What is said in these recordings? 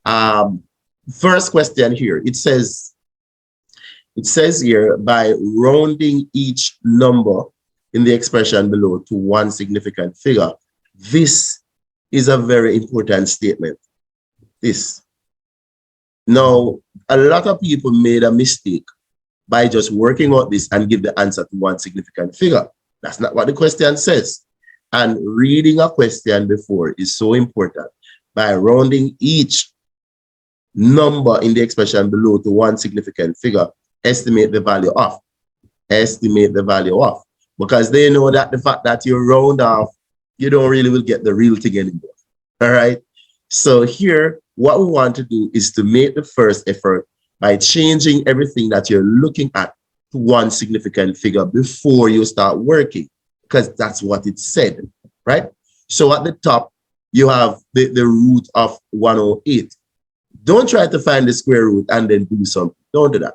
First question here, it says here, by rounding each number in the expression below to one significant figure. This is a very important statement. This. Now, a lot of people made a mistake by just working out this and give the answer to one significant figure. That's not what the question says. And reading a question before is so important. By rounding each number in the expression below to one significant figure, estimate the value of. Estimate the value of. Because they know that the fact that you round off, you don't really will get the real thing anymore. All right. So here, what we want to do is to make the first effort by changing everything that you're looking at to one significant figure before you start working, because that's what it said, right? So at the top, you have the root of 108. Don't try to find the square root and then do something. Don't do that.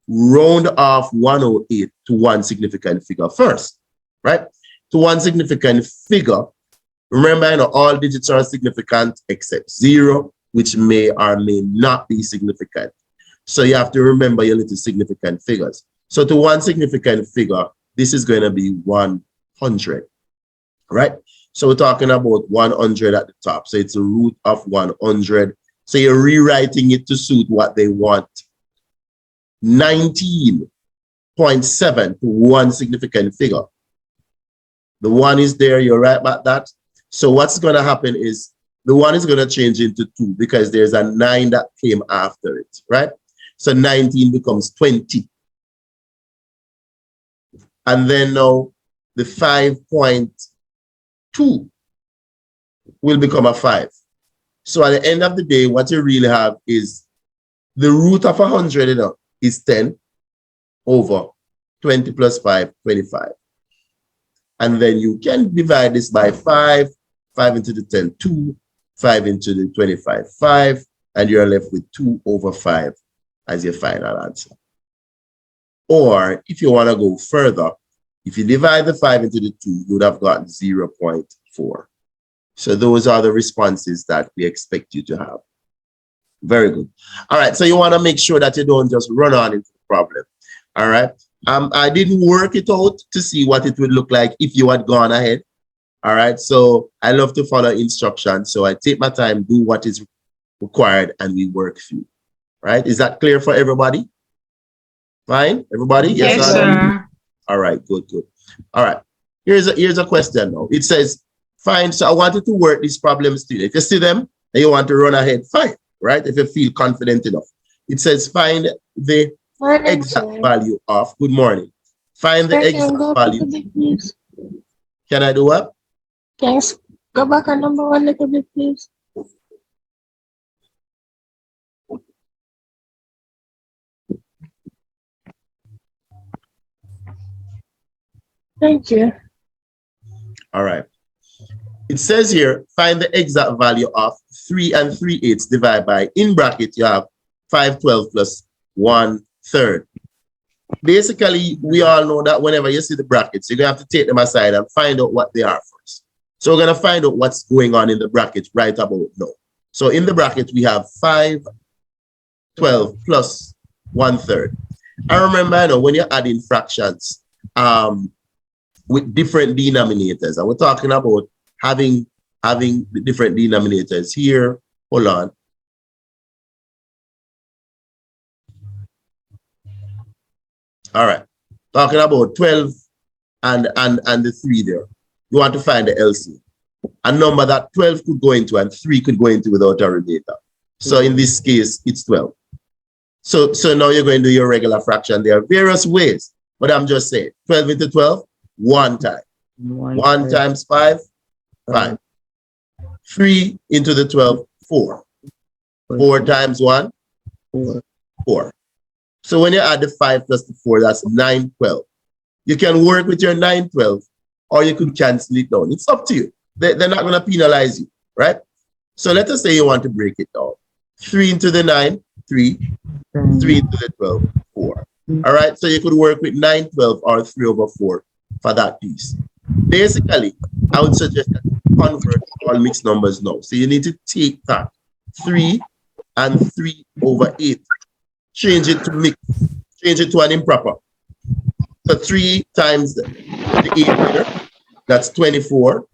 Round off 108 to one significant figure first, right? To one significant figure. Remember, you know, all digits are significant except 0, which may or may not be significant. So you have to remember your little significant figures. So to one significant figure, this is going to be 100, right? So we're talking about 100 at the top. So it's a root of 100. So you're rewriting it to suit what they want. 19.7 to one significant figure. The 1 is there, you're right about that. So what's going to happen is the 1 is going to change into 2 because there's a 9 that came after it, right? So 19 becomes 20. And then now the 5.2 will become a 5. So at the end of the day, what you really have is the root of 100, you know, is 10 over 20 plus 5, 25. And then you can divide this by 5, 5 into the 10, 2, 5 into the 25, 5, and you're left with 2 over 5 as your final answer. Or if you want to go further, if you divide the 5 into the 2, you would have gotten 0.4. So those are the responses that we expect you to have. Very good. All right, so you want to make sure that you don't just run on into the problem. All right. I didn't work it out to see what it would look like if you had gone ahead. All right. So I love to follow instructions. So I take my time, do what is required, and we work through. Right. Is that clear for everybody? Fine. Everybody? Yes, sir. All right. Good, good. All right. Here's a question now. It says, fine. So I wanted to work these problems still. If you see them and you want to run ahead, fine. Right. If you feel confident enough. It says, find the exact value of, good morning. Find the exact value. Can I do what? Yes. Go back on number 1 little bit, please. Thank you. All right. It says here, find the exact value of 3 and 3/8 divided by, in bracket, you have 512 plus 1/3. Basically, we all know that whenever you see the brackets, you're going to have to take them aside and find out what they are first. So we're going to find out what's going on in the bracket right about now. So in the bracket, we have 512 plus 1/3. I remember, you know, when you're adding fractions with different denominators, and we're talking about having the different denominators here. Hold on. All right. Talking about 12 and the 3 there. You want to find the LCM. A number that 12 could go into and 3 could go into without a remainder. So in this case, it's 12. So now you're going to do your regular fraction. There are various ways, but I'm just saying 12 into 12, 1 time. 1 times 5, 5. 3 into the 12, 4. 4 times 1, 4. So when you add the 5 plus the 4, that's 9, 12. You can work with your 9, 12, or you could cancel it down. It's up to you. They're not going to penalize you, right? So let us say you want to break it down. 3 into the 9, 3. 3 into the 12, 4. All right, so you could work with 9, 12, or 3 over 4 for that piece. Basically, I would suggest that you convert all mixed numbers now. So you need to take that 3 and 3 over 8. Change it to mix. Change it to an improper. So 3 times the 8 here, that's 24.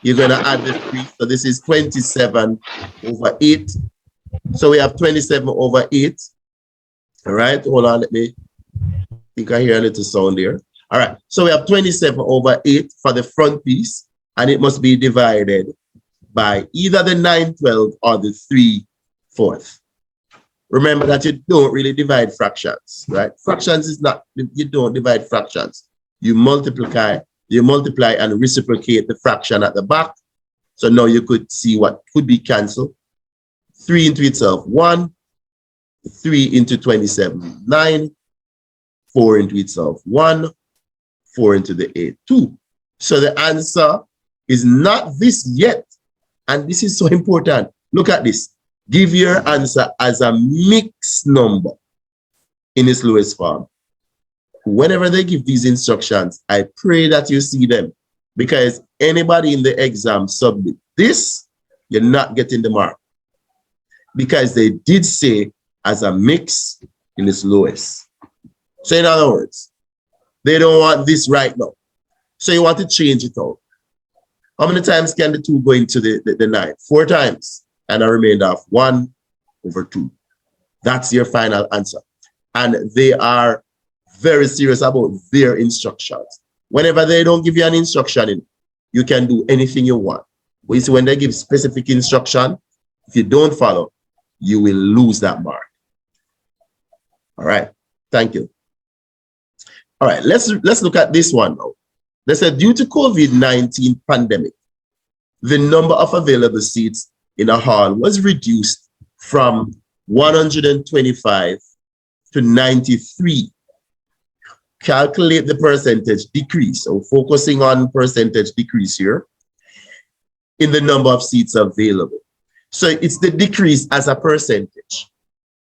You're going to add the 3. So this is 27 over 8. So we have 27 over 8. All right, hold on, let me think I hear a little sound there. All right, so we have 27 over 8 for the front piece, and it must be divided by either the 9/12 or the 3/4. Remember that you don't really divide fractions, right? Fractions is not, you don't divide fractions. You multiply and reciprocate the fraction at the back. So now you could see what could be canceled. 3 into itself, 1. 3 into 27, 9. 4 into itself, 1. 4 into the 8, 2. So the answer is not this yet. And this is so important. Look at this. Give your answer as a mixed number in its lowest form. Whenever they give these instructions, I pray that you see them, because anybody in the exam submit this, you're not getting the mark, because they did say as a mix in its lowest. So in other words, they don't want this right now. So you want to change it out. How many times can the 2 go into the 9? 4 times, and a remainder of 1 over 2. That's your final answer. And they are very serious about their instructions. Whenever they don't give you an instruction, you can do anything you want. But you see, when they give specific instruction, if you don't follow, you will lose that mark. All right, thank you. All right, let's look at this one now. They said, due to COVID-19 pandemic, the number of available seats in a hall was reduced from 125 to 93. Calculate the percentage decrease. So focusing on percentage decrease here in the number of seats available. So it's the decrease as a percentage.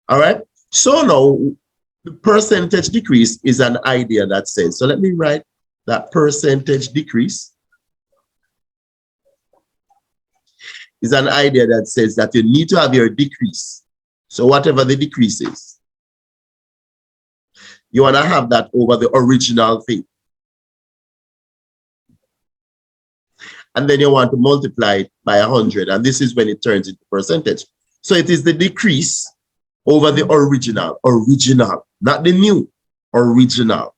All right. So now the percentage decrease is an idea that says, so let me write that percentage decrease is an idea that says that you need to have your decrease. So whatever the decrease is, you want to have that over the original thing. And then you want to multiply it by 100. And this is when it turns into percentage. So it is the decrease over the original, not the new, original.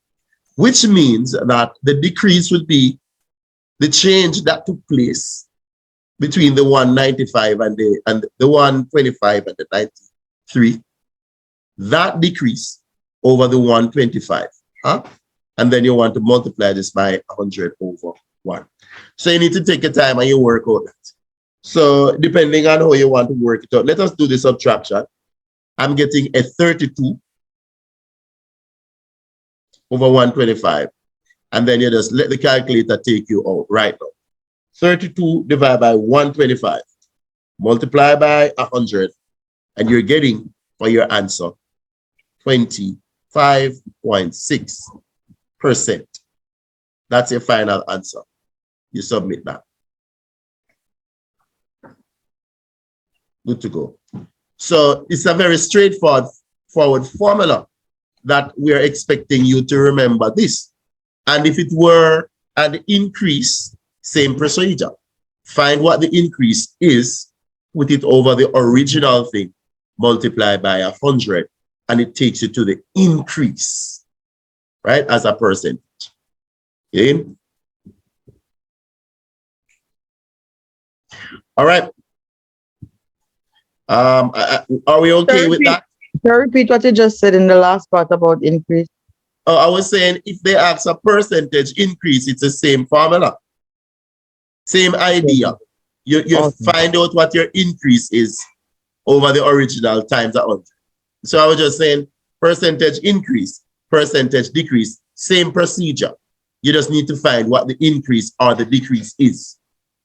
Which means that the decrease would be the change that took place between the 195 and the 125 and the 93. That decrease over the 125. And then you want to multiply this by 100 over 1. So you need to take your time and you work out that. So depending on how you want to work it out, let us do the subtraction. I'm getting a 32 over 125. And then you just let the calculator take you out right now. 32 divided by 125. Multiply by 100. And you're getting, for your answer, 25.6%. That's your final answer. You submit that. Good to go. So it's a very straightforward formula that we are expecting you to remember this. And if it were an increase, same procedure. Find what the increase is, put it over the original thing, multiply by 100, and it takes you to the increase, right, as a percentage. Okay? All right. Are we okay with that? Can you repeat what you just said in the last part about increase? Oh, I was saying if they ask a percentage increase, it's the same formula. Same idea. You okay. Find out what your increase is over the original times 100. So I was just saying percentage increase, percentage decrease, same procedure. You just need to find what the increase or the decrease is.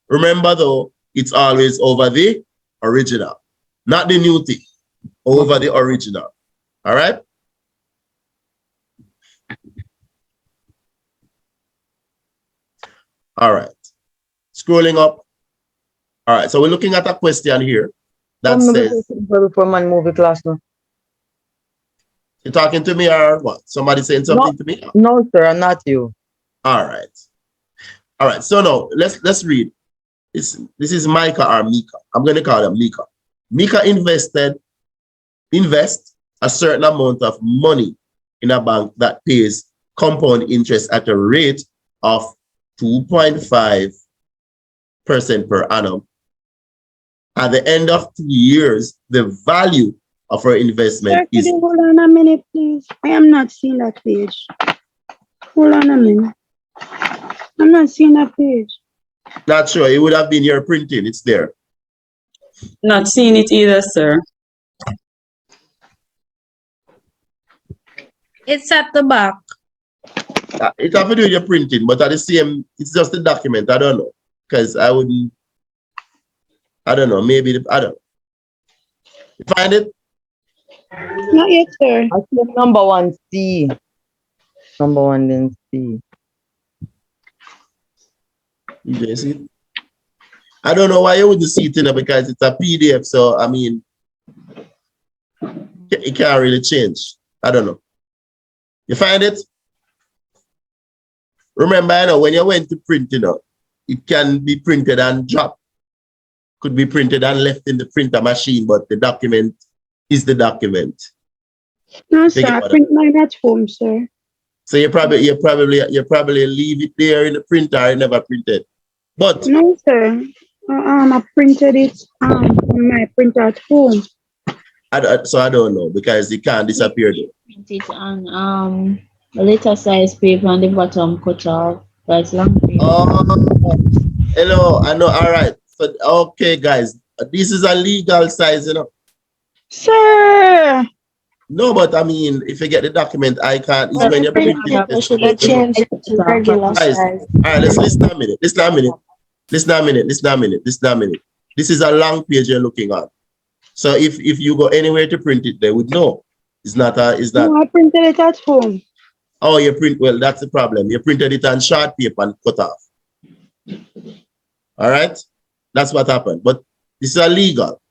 Remember though, it's always over the original, not the new thing, over the original. All right? All right. Scrolling up. All right, so we're looking at a question here. that says, before man movie class now. you're talking to me or what? Somebody saying something to me? No, sir, not you. All right. All right. So now let's read. This is Micah or Mika. I'm going to call him Mika. Mika invest a certain amount of money in a bank that pays compound interest at a rate of 2.5% per annum. At the end of 2 years, the value of her investment Sir, could is. you hold on a minute, please? I am not seeing that page. Hold on a minute. I'm not seeing that page. Not sure. It would have been your printing. It's there. Not seeing it either, sir. It's at the back. It have to do with your printing, but at the same, it's just a document. I don't know. Because I don't know. Maybe, I don't know. You find it? Not yet, sir. I see number 1C. Number 1 then C. You see it? I don't know why you wouldn't see it in there because it's a PDF. So, I mean, it can't really change. I don't know. You find it? Remember, I know when you went to print, it can be printed and dropped. Could be printed and left in the printer machine, but the document is the document. No, sir. I print mine at home, sir. So you probably leave it there in the printer and never printed. But No, sir. I printed it on my printer at home. so I don't know because it can't disappear there. Print it on a letter size paper on the bottom cut off. That's long paper. Oh, hello. I know. All right. So okay, guys, this is a legal size, Sir! No, but I mean, if you get the document, I can't. It's when you print it. I should have changed it to regular Guys, size. all right, let's listen a minute. Listen a minute. This is a long page you're looking at. So if you go anywhere to print it, they would know. It's not. No, I printed it at home. Oh, you print. Well, that's the problem. You printed it on short paper and cut off. All right, that's what happened. But this is illegal.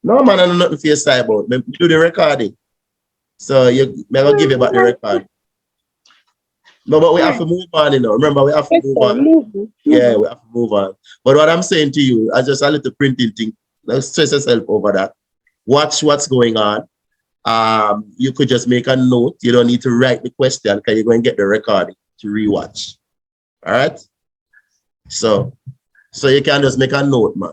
No, man, I know nothing for your side about. Me do the recording. So I'm going to give you back the record. No, but we have to move on, Remember, we have to move on. Yeah, we have to move on. But what I'm saying to you, I just a little printing thing. Don't stress yourself over that. Watch what's going on. You could just make a note. You don't need to write the question because you're going to get the recording to rewatch. All right? So you can just make a note, man.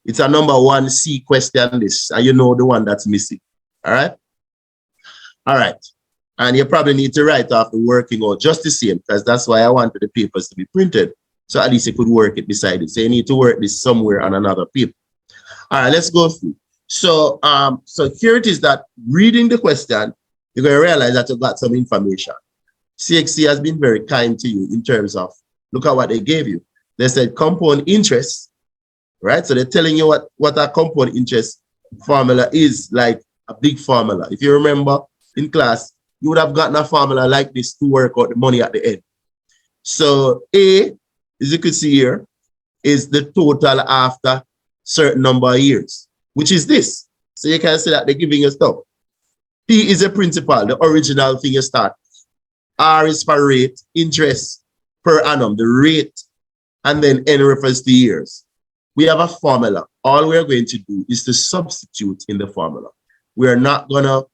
It's a number 1C question list, and you know the one that's missing. All right? All right. And you probably need to write off the working out just the same, because that's why I wanted the papers to be printed. So at least you could work it beside it. So you need to work this somewhere on another paper. All right, let's go through. So here it is that reading the question, you're going to realize that you got some information. CXC has been very kind to you in terms of, look at what they gave you. They said compound interest, right? So they're telling you what a compound interest formula is, like a big formula. If you remember in class, you would have gotten a formula like this to work out the money at the end. So A, as you can see here, is the total after certain number of years, which is this. So you can see that they're giving you stuff. P is a principal, the original thing you start. R is for rate, interest per annum, the rate, and then N refers to years. We have a formula. All we're going to do is to substitute in the formula. We're not going to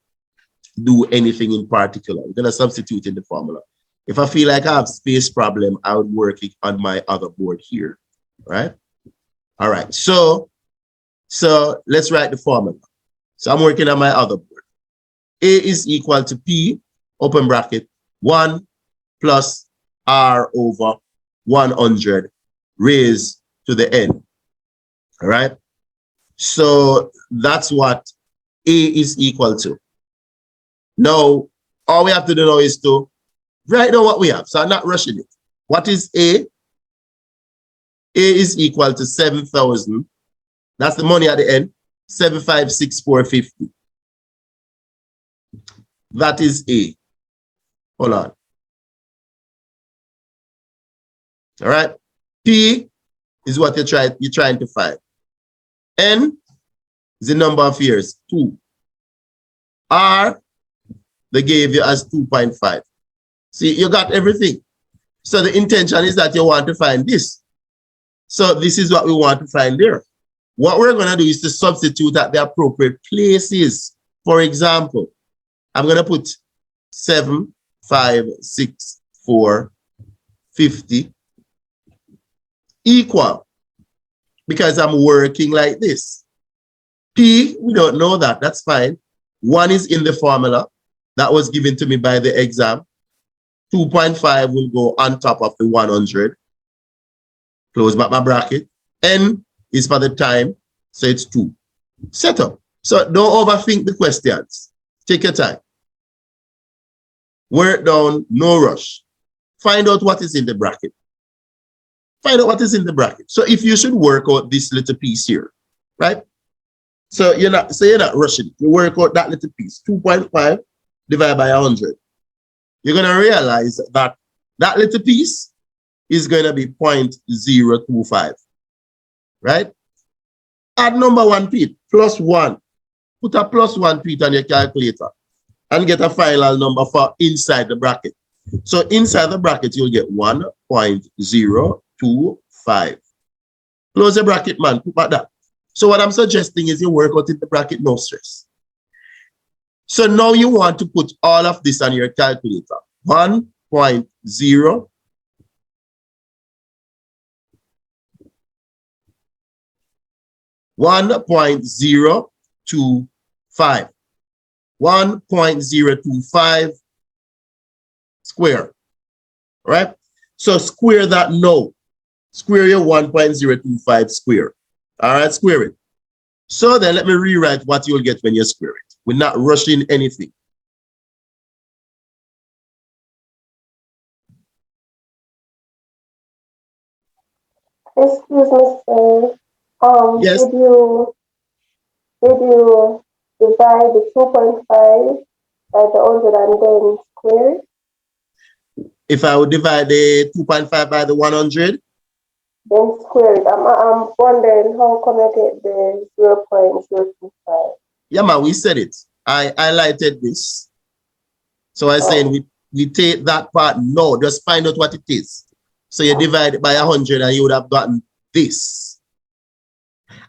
do anything in particular. We're going to substitute in the formula. If I feel like I have space problem, I would work it on my other board here, right? All right, so let's write the formula. So I'm working on my other board. A is equal to P, open bracket, 1 plus R over 100 raised to the N, all right? So that's what A is equal to. Now, all we have to do now is to write down what we have. So I'm not rushing it. What is A? A is equal to 7,000. That's the money at the end. 756,450. That is A. Hold on. All right. P is what you're trying to find. N is the number of years, 2. R, they gave you as 2.5. See, you got everything. So the intention is that you want to find this. So this is what we want to find there. What we're going to do is to substitute at the appropriate places. For example, I'm going to put 7, 5, 6, 4, 50 equal, because I'm working like this. P, we don't know that. That's fine. 1 is in the formula that was given to me by the exam. 2.5 will go on top of the 100. Close back my bracket. N is for the time, so it's 2. Set up. So don't overthink the questions. Take your time. Work down, no rush. Find out what is in the bracket. Find out what is in the bracket. So if you should work out this little piece here, right? So you're not rushing. You work out that little piece. 2.5 divided by 100. You're going to realize that that little piece is going to be 0.025, right? Add number 1 to it, plus 1. Put a plus 1 to it on your calculator and get a final number for inside the bracket. So inside the bracket, you'll get 1.025. Close the bracket, man. Put back that. So what I'm suggesting is you work out in the bracket, no stress. So now you want to put all of this on your calculator. 1.0 1.025. 1.025 square. Right? So square that now. Square your 1.025 square. All right, square it. So then let me rewrite what you'll get when you square it. We're not rushing anything. Excuse me, sir. Yes. Did you divide the 2.5 by the 100 and then square it? If I would divide the 2.5 by the 100, Then square it. I'm wondering how come I get the 0.025? yeah, man, we said it. I highlighted this. So I said we take that part. No, just find out what it is. So you divide it by 100 and you would have gotten this.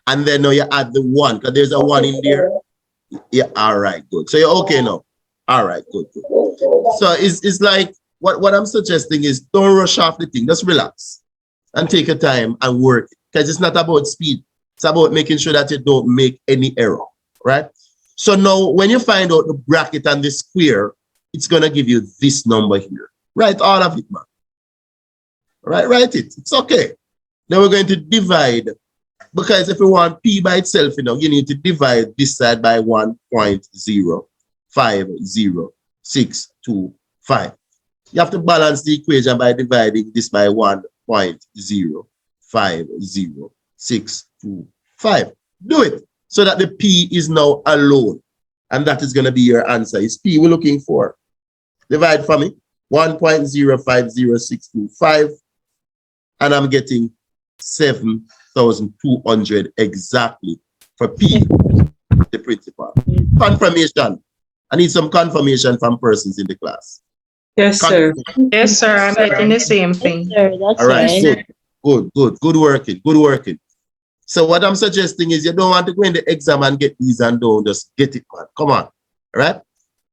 And then now you add the 1, because there's a 1 in there. Yeah, all right, good. So you're okay now. All right, good. So it's like what I'm suggesting is don't rush off the thing. Just relax and take your time and work. Because it's not about speed. It's about making sure that you don't make any error, right? So now when you find out the bracket and the square, it's going to give you this number here. Write all of it, man. Right, write it. It's okay. Then we're going to divide. Because if you want P by itself, you need to divide this side by 1.05062.5. You have to balance the equation by dividing this by 1.05062.5. Do it so that the P is now alone. And that is going to be your answer. It's P we're looking for. Divide for me. 1.050625. And I'm getting 7,200 exactly for P, the principal. Confirmation. I need some confirmation from persons in the class. Yes, sir. Yes, sir. I'm getting the same thing. Sir, that's All right, right. good working. So what I'm suggesting is you don't want to go in the exam and get these and don't just get it, man. Come on, all right?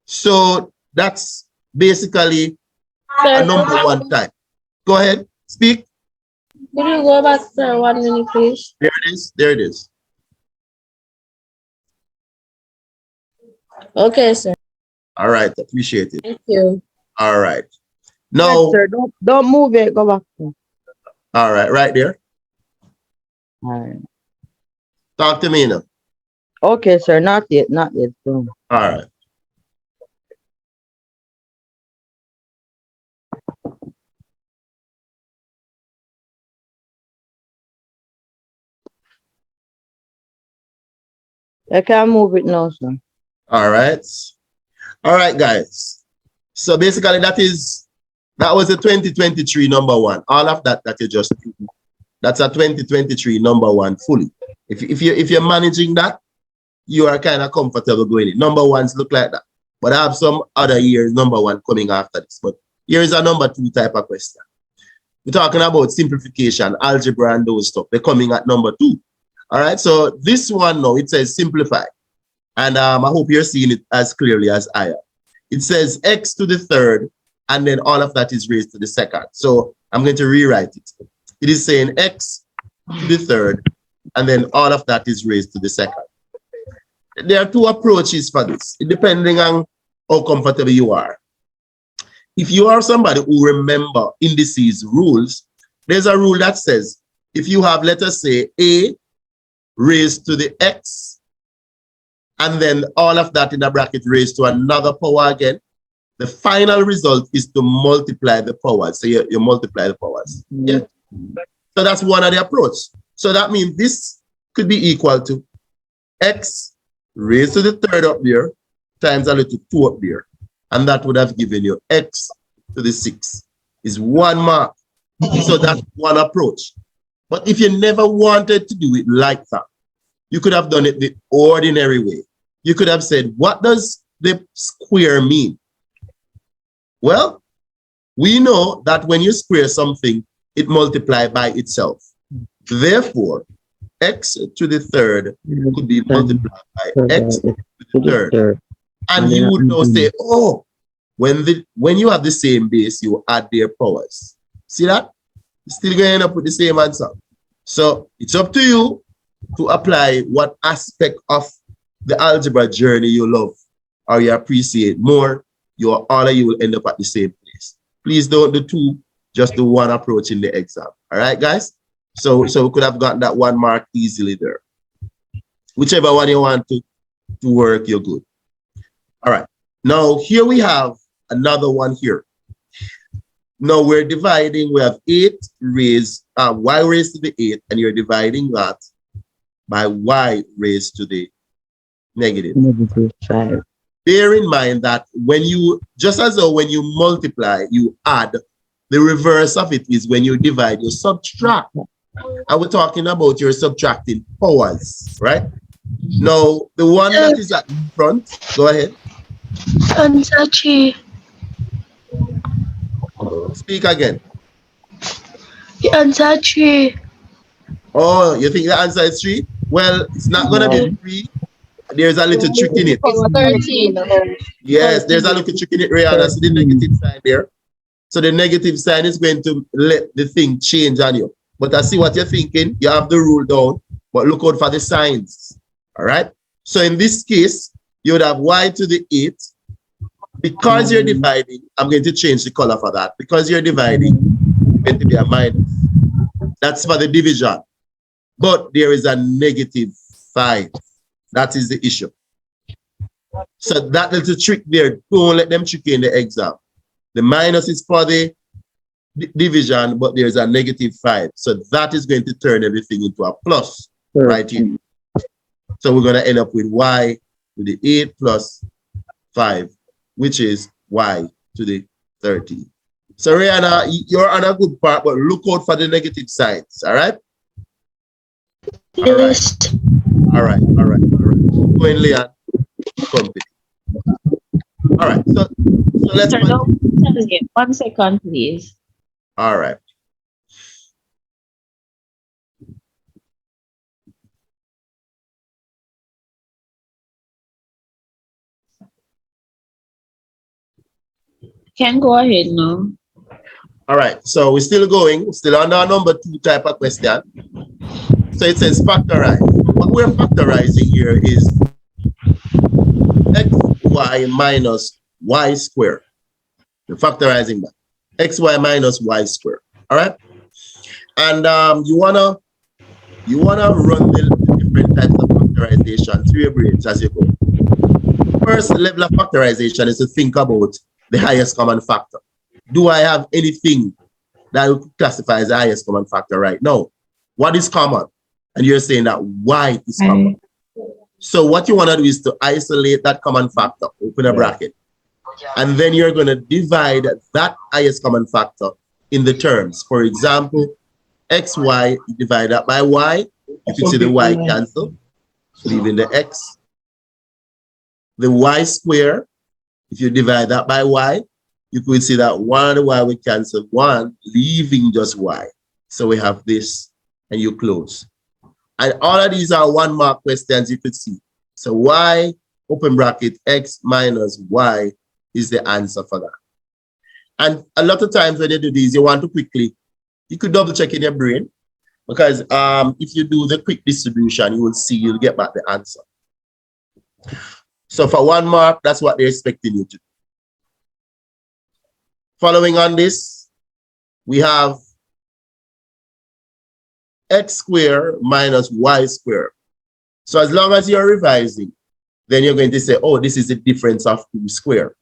So that's basically a number 1 time. Go ahead, speak. Could you go back, sir, 1 minute, please? There it is. Okay, sir. All right, appreciate it. Thank you. All right. Now, Yes, sir. Don't move it. Go back. Sir. all right there. All right. Talk to me now. Okay, sir. Not yet. Soon. All right. I can't move it now, sir. All right. All right, guys. So basically that was the 2023 number 1. All of that you just That's a 2023 number one fully. If you're managing that, you are kind of comfortable going in. Number ones look like that. But I have some other years number one coming after this. But here is a number two type of question. We're talking about simplification, algebra, and those stuff. They're coming at number two. All right. So this one now, it says simplify. And I hope you're seeing it as clearly as I am. It says x to the third, and then all of that is raised to the second. So I'm going to rewrite it. It is saying x to the third, and then all of that is raised to the second. There are two approaches for this, depending on how comfortable you are. If you are somebody who remember indices rules, there's a rule that says if you have, let us say, a raised to the x, and then all of that in a bracket raised to another power again, the final result is to multiply the powers. So you multiply the powers. Yeah. So that's one of the approach. So that means this could be equal to x raised to the third up there times a little 2 up there. And that would have given you x to the 6 is 1 mark. So that's one approach. But if you never wanted to do it like that, you could have done it the ordinary way. You could have said, what does the square mean? Well, we know that when you square something, it multiplies by itself. Therefore, x to the third could be multiplied by x to the third. And you would now say, oh, when you have the same base, you add their powers. See that? You're still going to end up with the same answer. So it's up to you to apply what aspect of the algebra journey you love or you appreciate more. All of you will end up at the same place. Please don't do two, just do one approach in the exam. All right, guys? So we could have gotten that 1 mark easily there. Whichever one you want to work, you're good. All right. Now, here we have another one here. Now, we're dividing. We have 8 raised, y raised to the 8, and you're dividing that by y raised to the negative. Negative 5. Bear in mind that when you, just as though when you multiply, you add, the reverse of it is when you divide, you subtract. And we're talking about you're subtracting powers, right? Now, the one that is at the front, go ahead. Answer 3. Speak again. The answer 3. Oh, you think the answer is 3? Well, it's not going to be 3. There's a little trick in it. 13. Yes, there's a little trick in it, Rihanna. So the negative sign there. So the negative sign is going to let the thing change on you. But I see what you're thinking. You have the rule down, but look out for the signs. All right. So in this case, you would have y to the 8. Because you're dividing, I'm going to change the color for that. Because you're dividing, it's going to be a minus. That's for the division. But there is a negative 5. That is the issue. So that little trick there, don't let them trick you in the exam. The minus is for the division, but there's a negative 5. So that is going to turn everything into a plus right here. So we're going to end up with y to the 8 plus 5, which is y to the 13. So Rihanna, you're on a good part, but look out for the negative signs, all right? Yes. All right. Going Leon, company. All right, so let's Sir, no, 1 second, please. all right. Can go ahead now. All right, so we're still going, still on our number 2 type of question. So it says factorize. What we're factorizing here is xy minus y squared. We're factorizing that. Xy minus y squared. All right. And you wanna run the different types of factorization through your brains as you go. First level of factorization is to think about the highest common factor. Do I have anything that would classify as the highest common factor right now? What is common? And you're saying that y is common. So what you want to do is to isolate that common factor, open a bracket. And then you're going to divide that highest common factor in the terms. For example, xy, you divide that by y. You can see the y cancel, leaving the x. The y square, if you divide that by y, you could see that one of the y will cancel one, leaving just y. So we have this, and you close. And all of these are 1 mark questions you could see. So y, open bracket, x minus y is the answer for that. And a lot of times when you do these, you want to quickly, you could double check in your brain, because if you do the quick distribution, you will see you'll get back the answer. So for 1 mark, that's what they're expecting you to do. Following on this, we have x squared minus y squared. So as long as you're revising, then you're going to say, oh, this is the difference of 2 squared.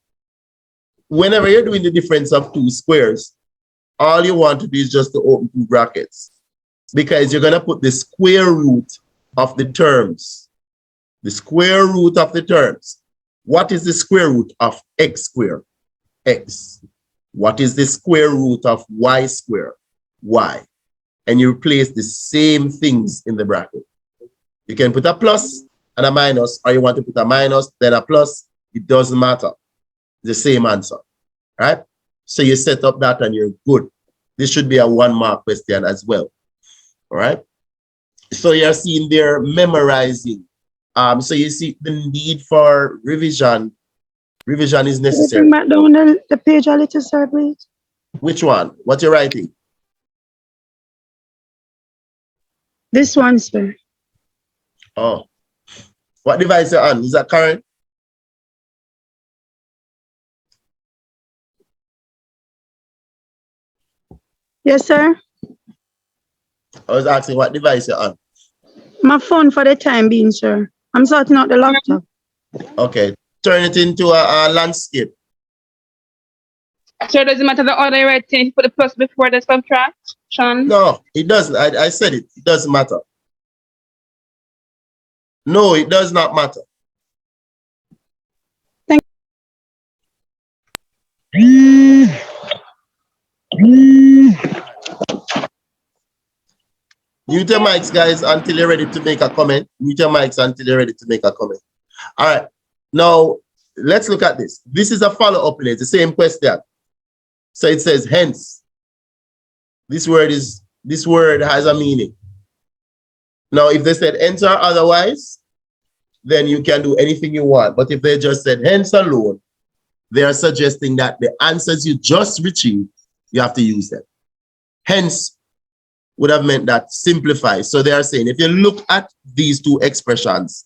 Whenever you're doing the difference of 2 squares, all you want to do is just to open 2 brackets, because you're going to put the square root of the terms. The square root of the terms. What is the square root of x squared? X. What is the square root of y squared? Y. And you replace the same things in the bracket. You can put a plus and a minus, or you want to put a minus, then a plus. It doesn't matter. The same answer, right? So you set up that and you're good. This should be a 1 mark question as well, all right? So you're seeing there memorizing. So you see the need for revision. Revision is necessary. Bring back down the page a little, sir, please. Which one? What you're writing? This one, sir. Oh, what device you're on? Is that current? Yes, sir. I was asking what device you're on. My phone for the time being, sir. I'm sorting out the laptop. Okay, turn it into a landscape. So does it matter the order you write in? Put the plus before the subtraction? No, it doesn't. I said it. It doesn't matter. No, it does not matter. Thank Mute your mics, guys, until you're ready to make a comment. Mute your mics until you're ready to make a comment. All right. Now, let's look at this. This is a follow-up in it. It's the same question. So it says, hence. This word has a meaning. Now, if they said hence or otherwise, then you can do anything you want. But if they just said hence alone, they are suggesting that the answers you just retrieved, you have to use them. Hence would have meant that simplify. So they are saying, if you look at these 2 expressions,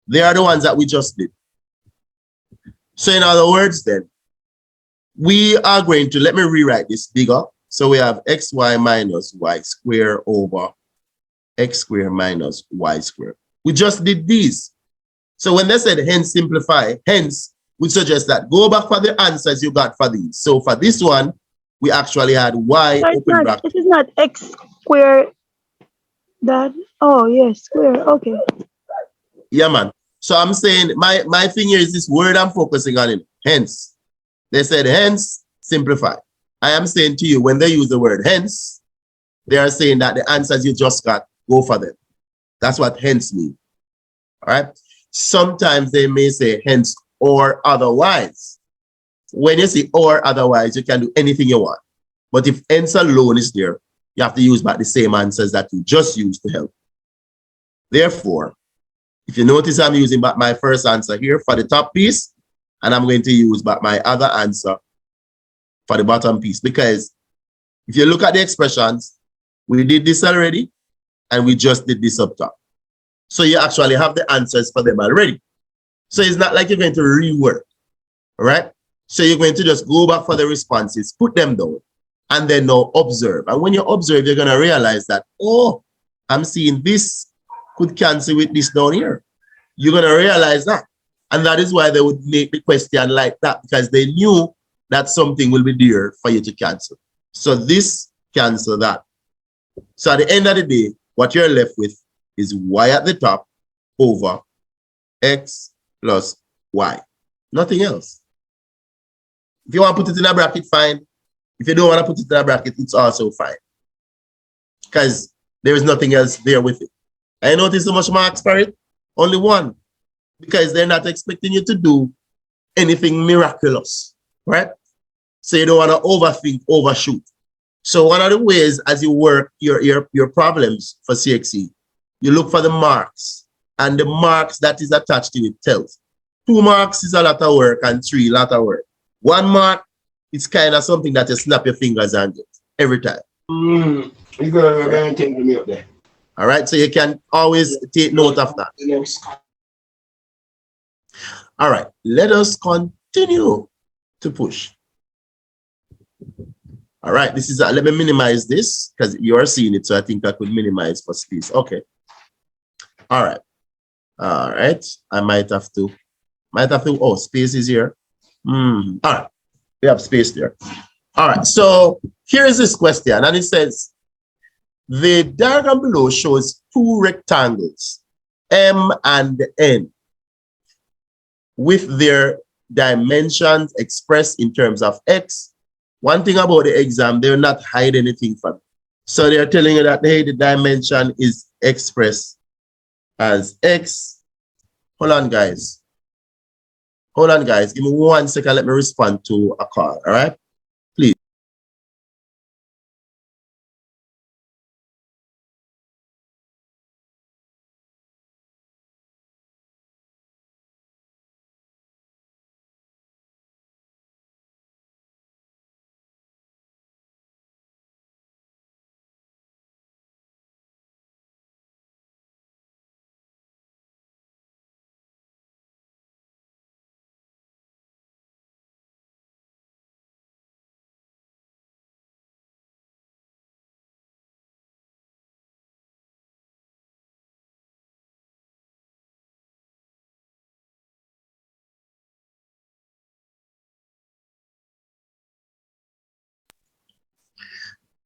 they are the ones that we just did. So in other words, then, we are going to, let me rewrite this bigger. So we have xy minus y squared over x squared minus y squared. We just did these. So when they said hence simplify, hence, we suggest that go back for the answers you got for these. So for this one, we actually had y Sir, open bracket. it is not x squared. That, oh, yes, square. Okay. Yeah, man. So I'm saying my thing here is this word I'm focusing on it. Hence. They said hence simplify. I am saying to you, when they use the word hence, they are saying that the answers you just got, go for them. That's what hence means. All right. Sometimes they may say hence or otherwise. When you see or otherwise, you can do anything you want. But if hence alone is there, you have to use back the same answers that you just used to help. Therefore, if you notice, I'm using back my first answer here for the top piece, and I'm going to use back my other answer for the bottom piece. Because if you look at the expressions, we did this already, and we just did this up top. So you actually have the answers for them already. So it's not like you're going to rework, all right? So you're going to just go back for the responses, put them down, and then now observe. And when you observe, you're going to realize that, oh, I'm seeing this could cancel with this down here. You're going to realize that. And that is why they would make the question like that, because they knew that something will be there for you to cancel. So this cancel that. So at the end of the day, what you're left with is y at the top over x plus y. Nothing else. If you want to put it in a bracket, fine. If you don't want to put it in a bracket, it's also fine. because there is nothing else there with it. I notice how much marks for it? Only one, because they're not expecting you to do anything miraculous, right? So you don't want to overthink, overshoot. So one of the ways as you work your problems for CXC, you look for the marks, and the marks that is attached to it tells. 2 marks is a lot of work and 3 a lot of work. 1 mark, it's kind of something that you snap your fingers and get every time. You're going to take me up there. All right, so you can always take note of that. All right, let us continue to push. All right, this is, let me minimize this because you are seeing it, so I think I could minimize for space. Okay. All right. All right, I might have to, oh, space is here. All right, we have space there. All right, so here is this question, and it says, the diagram below shows 2 rectangles, M and N, with their dimensions expressed in terms of X. One thing about the exam, they're not hiding anything from it. So they're telling you that, hey, the dimension is expressed as X. Hold on, guys. Hold on, guys. Give me 1 second. Let me respond to a call, all right? Please.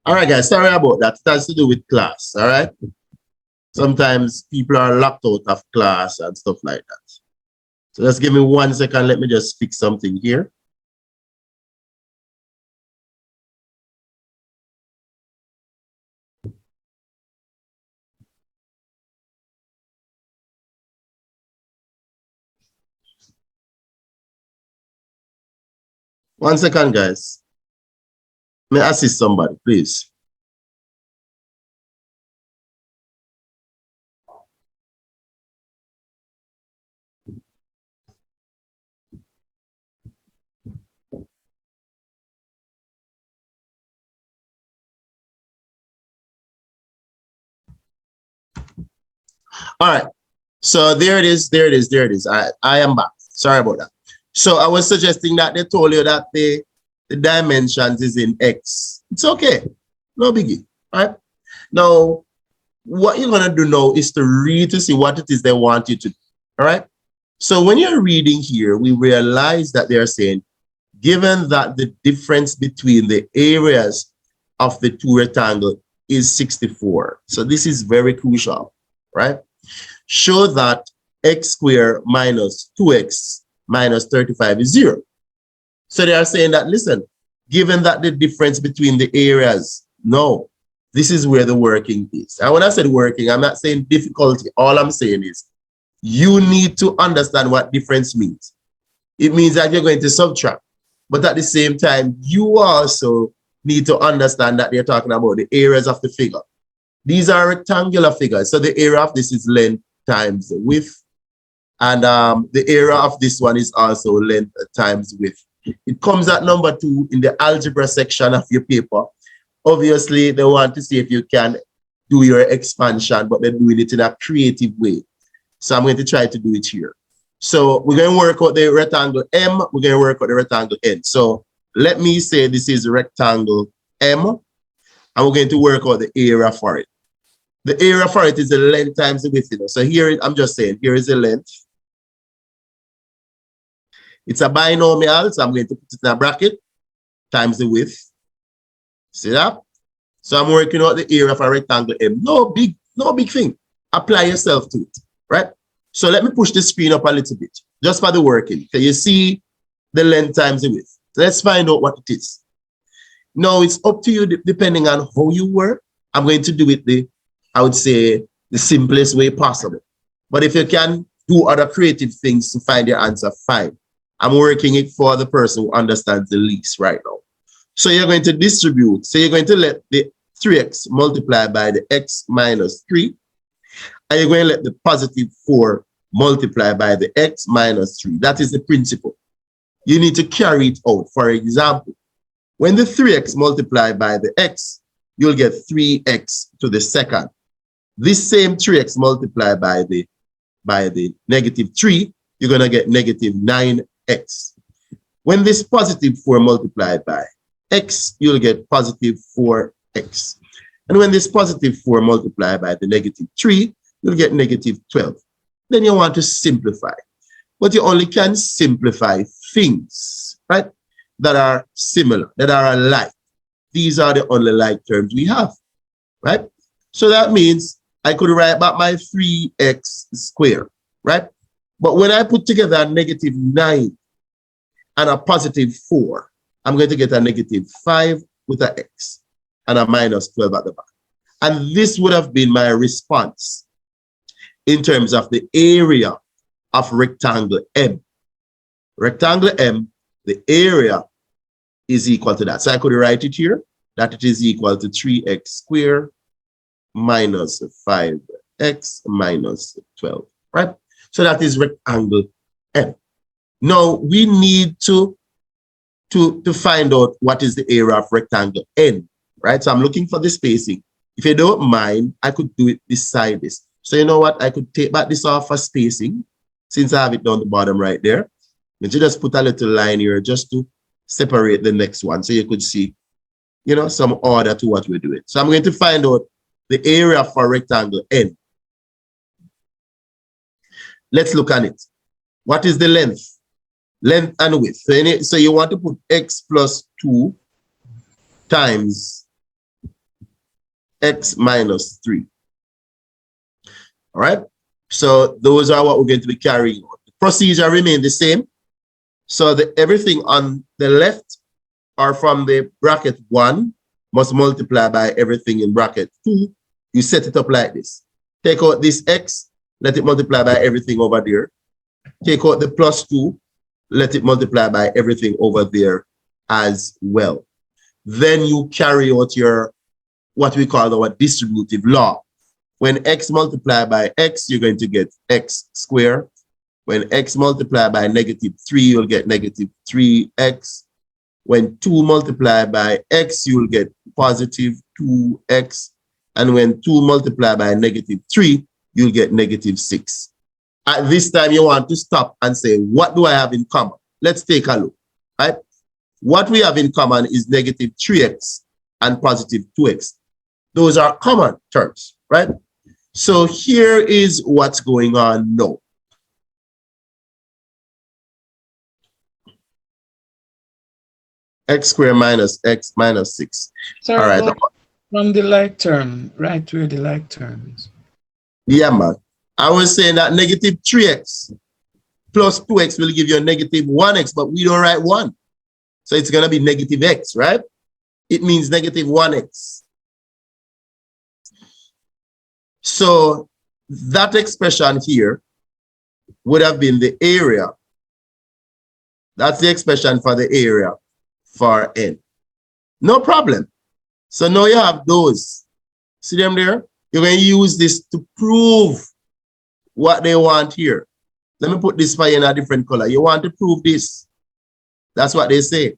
All right, guys, sorry about that. It has to do with class, all right? Sometimes people are locked out of class and stuff like that. So just give me 1 second. Let me just fix something here. One second, guys. May I assist somebody, please? All right. So there it is, there it is, there it is. I am back. Sorry about that. So I was suggesting that they told you that the dimensions is in X. It's okay. No biggie. All right. Now, what you're going to do now is to read to see what it is they want you to do. All right. So when you're reading here, we realize that they're saying, given that the difference between the areas of the 2 rectangles is 64. So this is very crucial, right? Show that x squared minus 2x minus 35 is 0. So they are saying that, listen, given that the difference between the areas, no, this is where the working is. And when I said working, I'm not saying difficulty. All I'm saying is you need to understand what difference means. It means that you're going to subtract. But at the same time, you also need to understand that they're talking about the areas of the figure. These are rectangular figures. So the area of this is length times width. And the area of this one is also length times width. It comes at number 2 in the algebra section of your paper. Obviously, they want to see if you can do your expansion, but they're doing it in a creative way. So I'm going to try to do it here. So we're going to work out the rectangle M. We're going to work out the rectangle N. So let me say this is rectangle M, and we're going to work out the area for it. The area for it is the length times the width. So here, I'm just saying, here is the length. It's a binomial, so I'm going to put it in a bracket times the width. See that? So I'm working out the area for rectangle M. No big thing. Apply yourself to it, right? So let me push the screen up a little bit, just for the working. So you see the length times the width. Let's find out what it is. Now it's up to you depending on how you work I'm going to do it I would say, the simplest way possible. But if you can do other creative things to find your answer, fine. I'm working it for the person who understands the least right now. So you're going to distribute. So you're going to let the 3x multiply by the x minus 3. And you're going to let the positive 4 multiply by the x minus 3. That is the principle. You need to carry it out. For example, when the 3x multiply by the x, you'll get 3x to the second. This same 3x multiplied by the negative 3, you're going to get negative 9x. When this positive 4 multiplied by x, you'll get positive 4x. And when this positive 4 multiplied by the negative 3, you'll get negative 12. Then you want to simplify. But you only can simplify things, right, that are similar, that are alike. These are the only like terms we have, right? So that means I could write back my 3x squared, right? But when I put together a negative 9 and a positive 4, I'm going to get a negative 5 with an x and a minus 12 at the back. And this would have been my response in terms of the area of rectangle M. Rectangle M, the area is equal to that. So I could write it here, that it is equal to 3x squared minus 5x minus 12, right? So that is rectangle M. Now we need to find out what is the area of rectangle N, right? So I'm looking for the spacing. If you don't mind, I could do it beside this. So you know what? I could take back this off for spacing, since I have it down the bottom right there. And you just put a little line here just to separate the next one, so you could see, you know, some order to what we're doing. So I'm going to find out the area for rectangle N. Let's look at it. What is the length? Length and width. So you want to put x plus 2 times x minus 3. All right. So those are what we're going to be carrying on. The procedure remains the same. So everything on the left or from the bracket 1 must multiply by everything in bracket 2. You set it up like this. Take out this x, let it multiply by everything over there. Take out the plus 2, let it multiply by everything over there as well. Then you carry out your, what we call our distributive law. When x multiplied by x, you're going to get x squared. When x multiplied by negative 3, you'll get negative 3x. When 2 multiplied by x, you'll get positive 2x. And when 2 multiplied by negative 3, you'll get negative 6. At this time, you want to stop and say, what do I have in common? Let's take a look, right? What we have in common is negative 3x and positive 2x. Those are common terms, right? So here is what's going on now. X squared minus x minus 6. Sorry, all right. From the like term, right where the like term is. Yeah, man. I was saying that negative 3x plus 2x will give you a negative 1x, but we don't write 1. So it's going to be negative x, right? It means negative 1x. So that expression here would have been the area. That's the expression for the area for n. No problem. So now you have those. See them there? You're going to use this to prove what they want here. Let me put this for you in a different color. You want to prove this. That's what they say.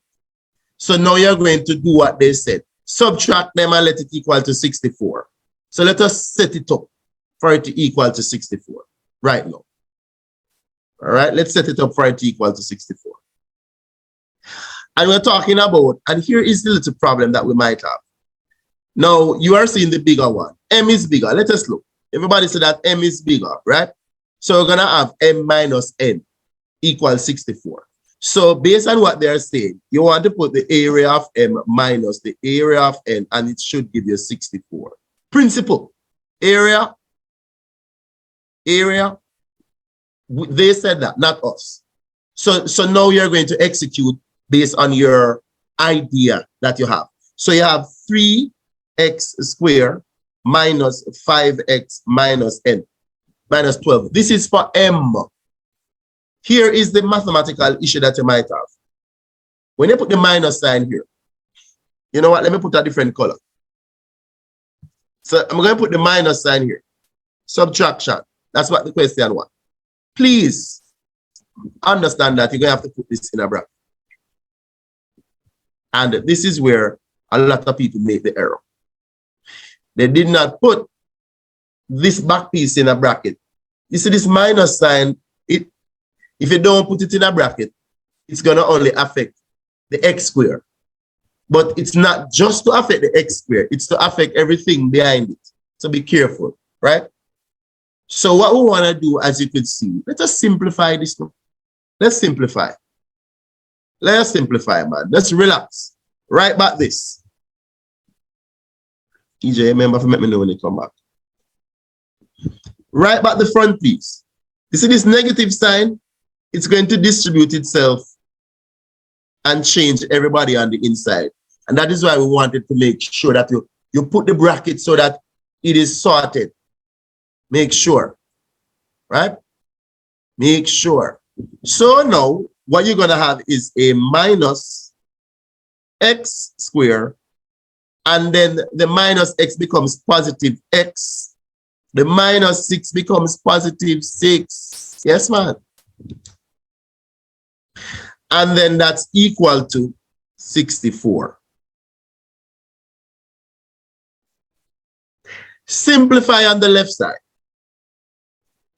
So now you're going to do what they said. Subtract them and let it equal to 64. So let us set it up for it to equal to 64 right now. All right, let's set it up for it to equal to 64. And we're talking about, and here is the little problem that we might have. Now, you are seeing the bigger one. M is bigger. Let us look. Everybody said that M is bigger, right? So we're going to have M minus N equals 64. So based on what they're saying, you want to put the area of M minus the area of N, and it should give you 64. Principle. Area. They said that, not us. So now you're going to execute based on your idea that you have. So you have 3x squared minus 5x minus n minus 12. This is for m. Here is the mathematical issue that you might have. When you put the minus sign here, you know what? Let me put a different color. So I'm going to put the minus sign here. Subtraction. That's what the question was. Please understand that you're going to have to put this in a bracket. And this is where a lot of people make the error. They did not put this back piece in a bracket. You see this minus sign, if you don't put it in a bracket, it's going to only affect the x square. But it's not just to affect the x square, it's to affect everything behind it. So be careful, right? So what we want to do, as you can see, let us simplify this one. Let's simplify. Let's simplify, man. Let's relax. Write back this. EJ, remember to let me know when you come back. Write back the front piece. You see this negative sign? It's going to distribute itself and change everybody on the inside. And that is why we wanted to make sure that you put the bracket so that it is sorted. Make sure, right? Make sure. So now, what you're going to have is a minus x squared, and then the minus x becomes positive x. The minus 6 becomes positive 6. Yes, man. And then that's equal to 64. Simplify on the left side.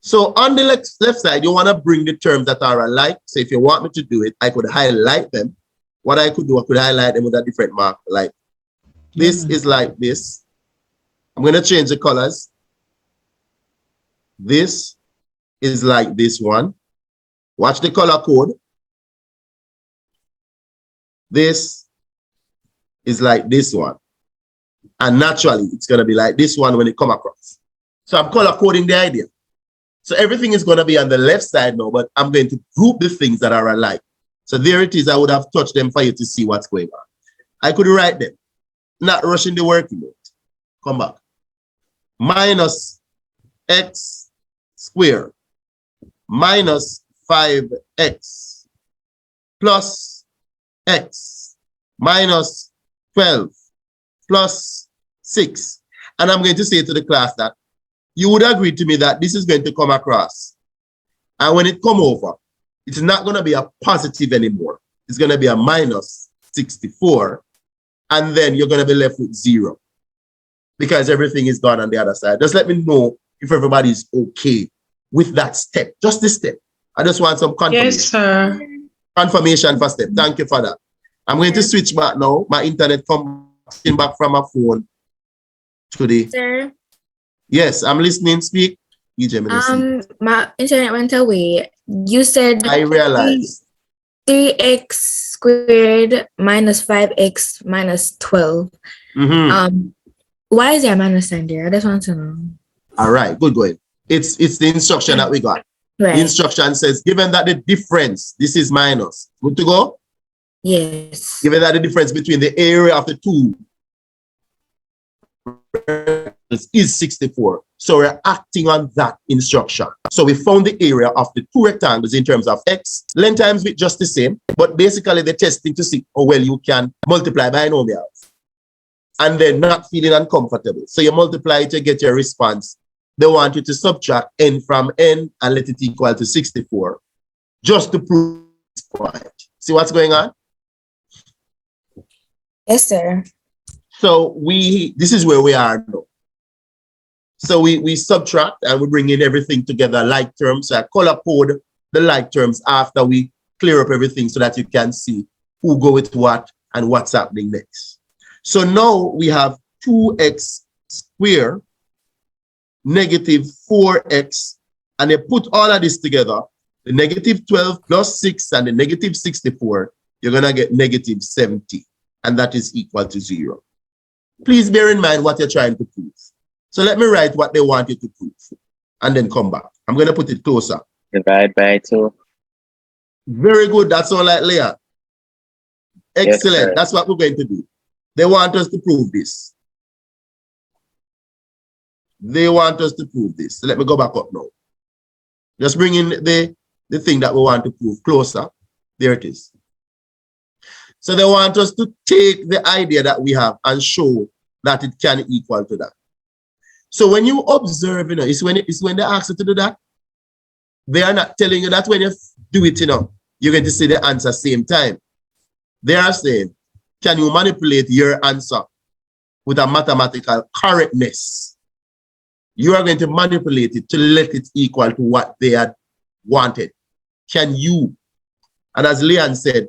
So on the left side, you want to bring the terms that are alike. So if you want me to do it, I could highlight them. What I could do, I could highlight them with a different mark. Like this is like this. I'm going to change the colors. This is like this one. Watch the color code. This is like this one. And naturally, it's going to be like this one when it come across. So I'm color coding the idea. So everything is going to be on the left side now, but I'm going to group the things that are alike. So there it is. I would have touched them for you to see what's going on. I could write them, not rushing the working note. Come back. Minus x squared minus 5x plus x minus 12 plus 6. And I'm going to say to the class that you would agree to me that this is going to come across. And when it come over, it's not going to be a positive anymore. It's going to be a minus 64. And then you're going to be left with 0. Because everything is gone on the other side. Just let me know if everybody's okay with that step. Just this step. I just want some confirmation. Yes, sir. Confirmation for step. Thank you for that. I'm going to switch back now. My internet coming back from my phone to the... Sir? Yes, I'm listening. Speak. My internet went away. You said I realized 3x squared minus 5x minus 12. Why is there a minus sign there? I just want to know. All right, good going. It's the instruction that we got. Right. The instruction says, given that the difference, this is minus. Good to go? Yes. Given that the difference between the area of the two is 64. So we're acting on that instruction. So we found the area of the two rectangles in terms of x. Length times width just the same, but basically they're testing to see how well you can multiply binomials. And then not feeling uncomfortable. So you multiply to get your response. They want you to subtract n from n and let it equal to 64. Just to prove this point. See what's going on? Yes, sir. So this is where we are now. So we subtract and we bring in everything together, like terms. So I color code the like terms after we clear up everything so that you can see who go with what and what's happening next. So now we have 2x squared negative 4x, and they put all of this together, the negative 12 plus 6 and the negative 64, you're going to get negative 70, and that is equal to 0. Please bear in mind what you're trying to prove. So let me write what they want you to prove, and then come back. I'm going to put it closer. Divide by 2. Very good. That's all right, Leah. Excellent. Yes, that's what we're going to do. They want us to prove this. They want us to prove this. So let me go back up now. Just bring in the thing that we want to prove closer. There it is. So they want us to take the idea that we have and show that it can equal to that. So when you observe, it's when they ask you to do that. They are not telling you that when you do it, you're going to see the answer same time. They are saying, can you manipulate your answer with a mathematical correctness? You are going to manipulate it to let it equal to what they had wanted. Can you? And as Leon said,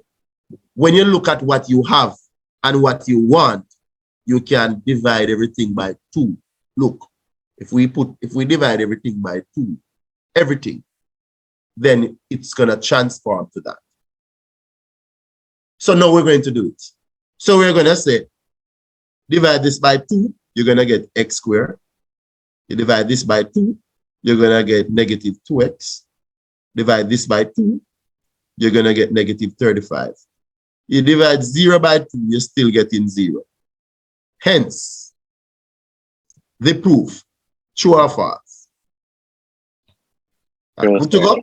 when you look at what you have and what you want, you can divide everything by 2. Look, if we divide everything by 2, everything, then it's going to transform to that. So now we're going to do it. So we're going to say, divide this by 2, you're going to get x squared. You divide this by 2, you're going to get negative 2x. Divide this by 2, you're going to get negative 35. You divide 0 by 2, you're still getting 0. Hence, the proof, true or false. Good to go?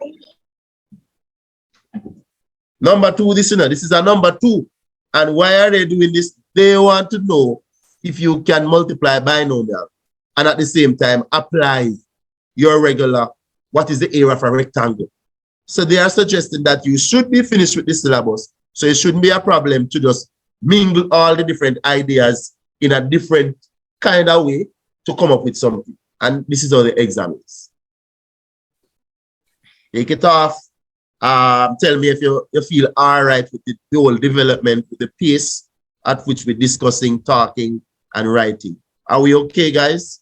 Number 2, this is a number 2. And why are they doing this? They want to know if you can multiply binomial and at the same time apply your regular, what is the area of a rectangle. So they are suggesting that you should be finished with this syllabus. So it shouldn't be a problem to just mingle all the different ideas in a different kind of way to come up with something. And this is how the exam is. Take it off. Tell me if you feel all right with the whole development, with the pace at which we're discussing, talking, and writing. Are we okay, guys?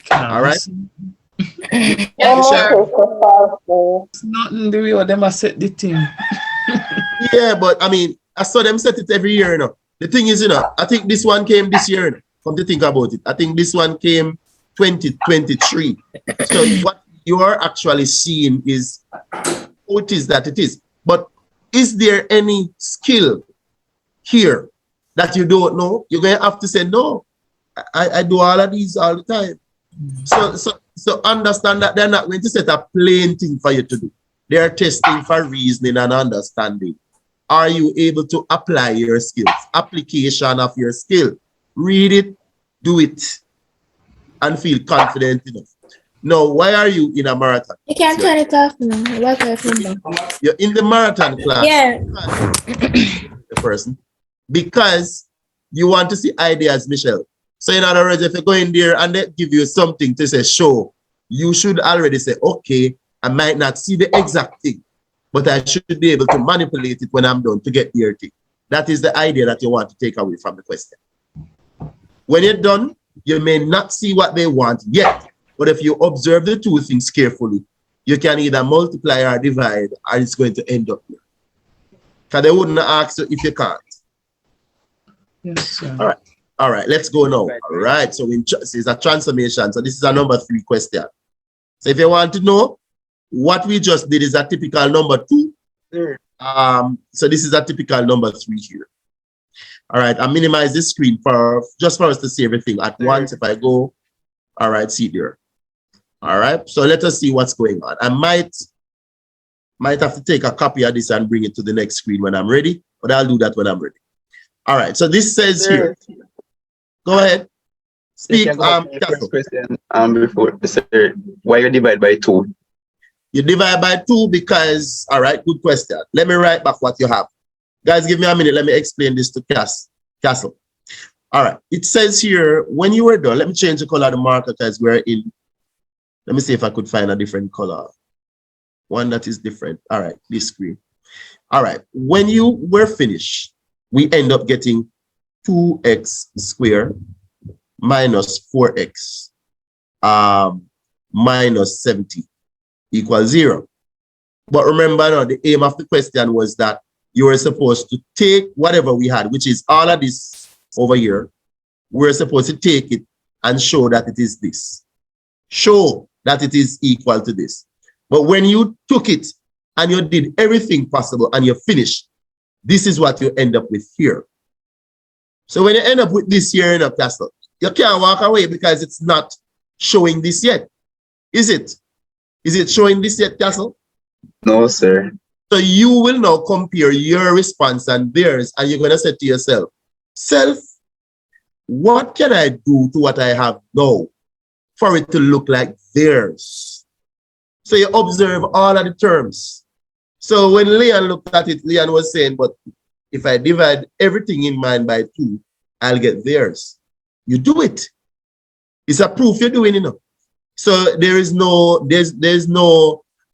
All right? Yes, sir. It's nothing the way them set the thing. Yeah, but I mean, I saw them set it every year, The thing is, I think this one came this year, Come to think about it. I think this one came 2023. So what you are actually seeing is how it is that it is. But is there any skill here that you don't know? You're going to have to say, no, I do all of these all the time. So understand that they're not going to set a plain thing for you to do. They're testing for reasoning and understanding. Are you able to apply your skills? Application of your skill. Read it, do it, and feel confident enough. Now, why are you in a marathon? You can't turn it off now. What happened? You're in the marathon class. Yeah. The person. Because you want to see ideas, Michelle. So in other words, if you go in there and they give you something to say, show, you should already say, okay, I might not see the exact thing, but I should be able to manipulate it when I'm done to get the thing. That is the idea that you want to take away from the question. When you're done, you may not see what they want yet, but if you observe the two things carefully, you can either multiply or divide, or it's going to end up here. Because they wouldn't ask you if you can't. Yes, sir. All right. All right, let's go now. All right, so it's a transformation. So this is a number 3 question. So if you want to know, what we just did is a typical number 2. So this is a typical number 3 here. All right, I minimize this screen just for us to see everything at once. If I go, all right, see there. All right, so let us see what's going on. I might have to take a copy of this and bring it to the next screen when I'm ready, but I'll do that when I'm ready. All right, so this says here. Go ahead. Speak. First question before, sir, why you divide by 2? You divide by 2 because, all right, good question. Let me write back what you have. Guys, give me a minute. Let me explain this to Castle. All right. It says here, when you were done, let me change the color of the marker because we're in. Let me see if I could find a different color. One that is different. All right, this screen. All right. When you were finished, we end up getting 2x squared minus 4x minus 70 equals 0. But remember now, the aim of the question was that you were supposed to take whatever we had, which is all of this over here. We're supposed to take it and show that it is this. Show that it is equal to this. But when you took it and you did everything possible and you finished, this is what you end up with here. So when you end up with this here in a Castle, you can't walk away because it's not showing this yet. Is it? Is it showing this yet, Castle? No, sir. So you will now compare your response and theirs, and you're going to say to yourself, self, what can I do to what I have now for it to look like theirs? So you observe all of the terms. So when Leon looked at it, Leon was saying, but if I divide everything in mine by 2, I'll get theirs. You do it. It's a proof you're doing, you know. So there's no,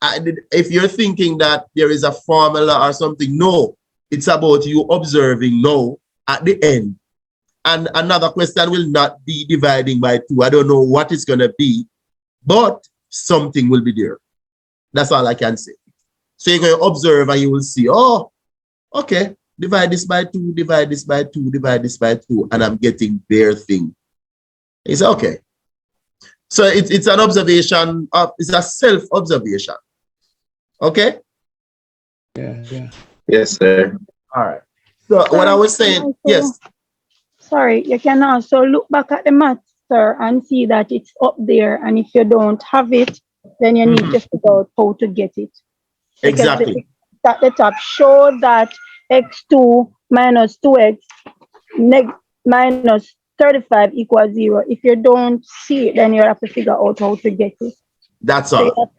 if you're thinking that there is a formula or something, no. It's about you observing now at the end. And another question will not be dividing by 2. I don't know what it's going to be, but something will be there. That's all I can say. So you're going to observe and you will see, oh, okay, divide this by 2, divide this by 2, divide this by 2, and I'm getting their thing. It's okay. So it's an observation, it's a self-observation. Okay? Yeah. Yes, sir. All right. So what I was saying, yes. Sorry, you can also look back at the maths, sir, and see that it's up there. And if you don't have it, then you need to figure out how to get it. Exactly. At the top, show that x2 minus 2x minus 35 equals 0. If you don't see it, then you have to figure out how to get it. That's all.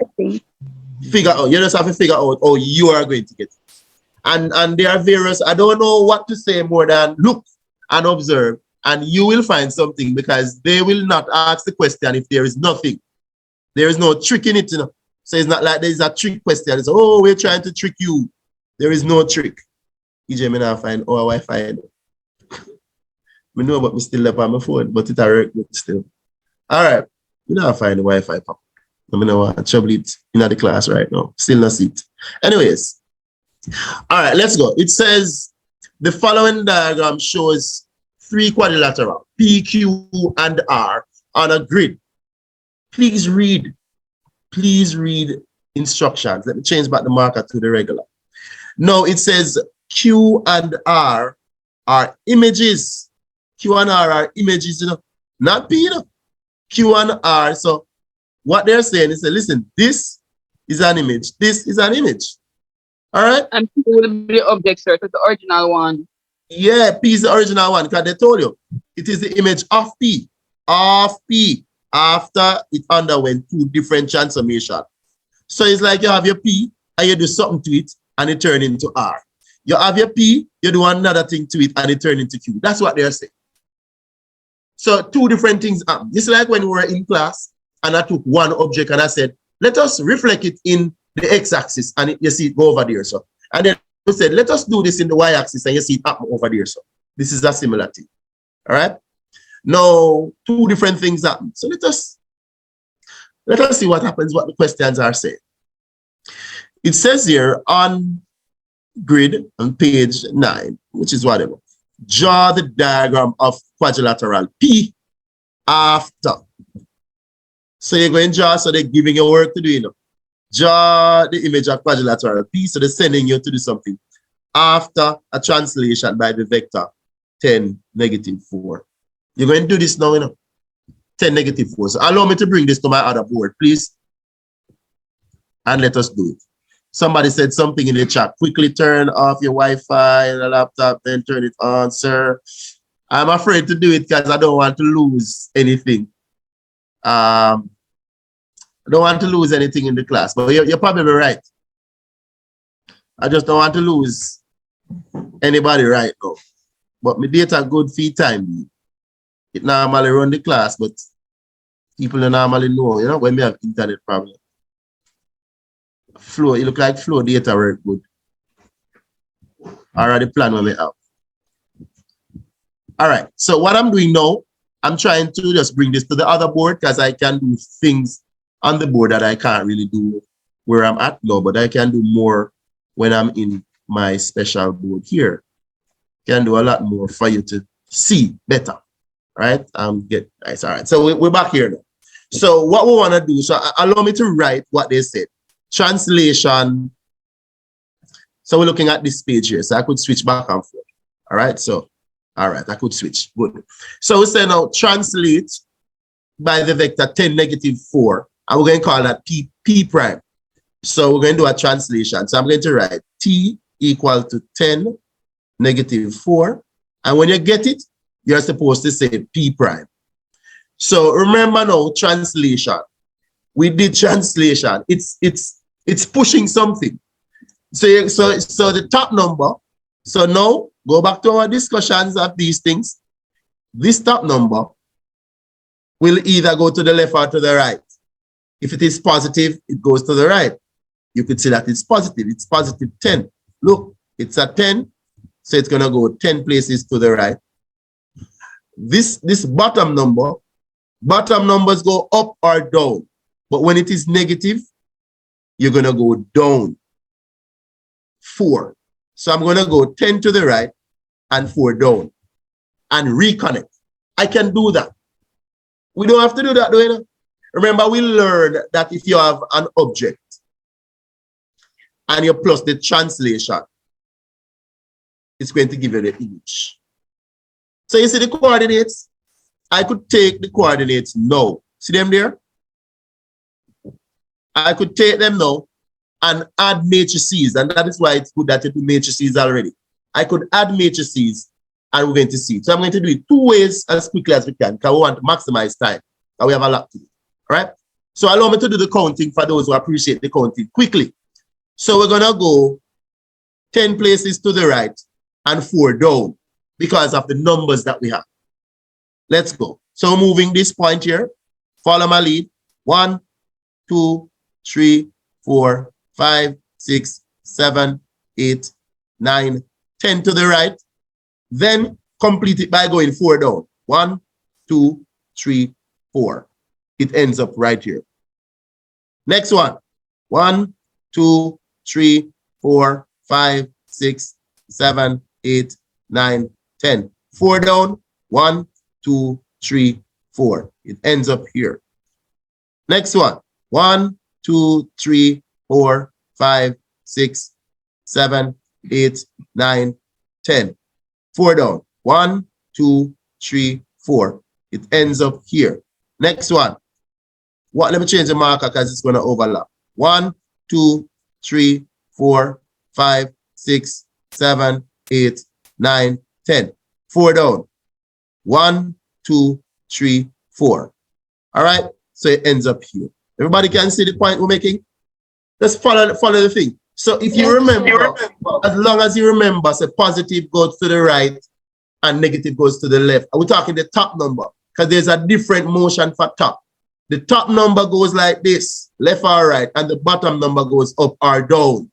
Figure out. You just have to figure out how you are going to get it. And there are various, I don't know what to say more than look and observe, and you will find something, because they will not ask the question if there is nothing. There is no trick in it, you know. So it's not like there is a trick question. It's, oh, we're trying to trick you. There is no trick. EJ, me not find our Wi-Fi. I know, but me still up on my phone, but it work still. All right. We not find the Wi-Fi pop. I mean, I want to trouble it in the class right now. Still not see it. Anyways. All right, let's go. It says the following diagram shows 3 quadrilateral, P, Q, and R on a grid. Please read instructions. Let me change back the marker to the regular. Now it says Q and R are images. Q and R are images, you know, not P, you know. Q and R. So what they're saying is, listen, this is an image. This is an image. All right? And P will be the object, sir, to the original one. Yeah, P is the original one, because they told you. It is the image of P. Of P. After it underwent 2 different transformations. So it's like you have your P and you do something to it and it turns into R. You have your P, you do another thing to it and it turns into Q. That's what they're saying. So 2 different things happen. It's like when we were in class and I took one object and I said, let us reflect it in the x-axis, and you see it go over there. So, and then we said, let us do this in the y-axis, and you see it happen over there. So this is a similar thing. All right. Now, 2 different things happen. So let us see what happens, what the questions are saying. It says here on grid on page 9, which is whatever. Draw the diagram of quadrilateral P after. So you're going to draw, so they're giving you work to do, you know. Draw the image of quadrilateral P, so they're sending you to do something after a translation by the vector 10, -4. You're going to do this now, you know, 10, -4. So allow me to bring this to my other board, please. And let us do it. Somebody said something in the chat. Quickly turn off your Wi-Fi and the laptop, then turn it on, sir. I'm afraid to do it because I don't want to lose anything. I don't want to lose anything in the class, but you're probably right. I just don't want to lose anybody right now. But my data good feed time. It normally run the class, but people don't normally know, you know, when we have internet problem. Flow, it look like flow data work good. Already plan when we have. All right, so what I'm doing now, I'm trying to just bring this to the other board because I can do things on the board that I can't really do where I'm at now, but I can do more when I'm in my special board here. Can do a lot more for you to see better, right? Get nice. All right, so we're back here now. So what we want to do, so allow me to write what they said. Translation. So we're looking at this page here, so I could switch back and forth. All right, so all right, I could switch. Good. So we say now translate by the vector 10, negative 4, and we're going to call that P prime. So we're going to do a translation. So I'm going to write T equal to 10, negative 4. And when you get it, you're supposed to say P prime. So remember now, translation. We did translation. It's pushing something. So the top number. So now go back to our discussions of these things. This top number will either go to the left or to the right. If it is positive, it goes to the right. You could say that it's positive. It's positive 10. Look, it's a 10. So it's going to go 10 places to the right. This bottom numbers go up or down. But when it is negative, you're going to go down 4. So I'm going to go 10 to the right and 4 down and reconnect. I can do that. We don't have to do that, do we? Remember, we learned that if you have an object and you plus the translation, it's going to give you the image. So you see the coordinates? I could take the coordinates now. See them there? I could take them now and add matrices, and that is why it's good that you do matrices already. I could add matrices and we're going to see it. So I'm going to do it 2 ways as quickly as we can because we want to maximize time. And we have a lot to do. All right? So allow me to do the counting for those who appreciate the counting quickly. So we're going to go 10 places to the right and 4 down because of the numbers that we have. Let's go. So moving this point here, follow my lead. 1, 2, 3, 4, 5, 6, 7, 8, 9, 10 to the right. Then complete it by going 4 down. 1, 2, 3, 4. It ends up right here. Next one. 1, 2, 3, 4, 5, 6, 7, 8, 9, 10. 4 down. 1, 2, 3, 4. It ends up here. Next one. 1, 2, 3, 4, 5, 6, 7, 8, 9, 10. 4 down. 1, 2, 3, 4. It ends up here. Next one. Let me change the marker because it's going to overlap. 1, 2, 3, 4, 5, 6, 7, 8, 9, 10. 4 down. 1, 2, 3, 4. All right. So it ends up here. Everybody can see the point we're making? Just follow the thing. So if you remember, as long as you remember, say positive goes to the right and negative goes to the left. We're talking the top number because there's a different motion for top. The top number goes like this, left or right, and the bottom number goes up or down.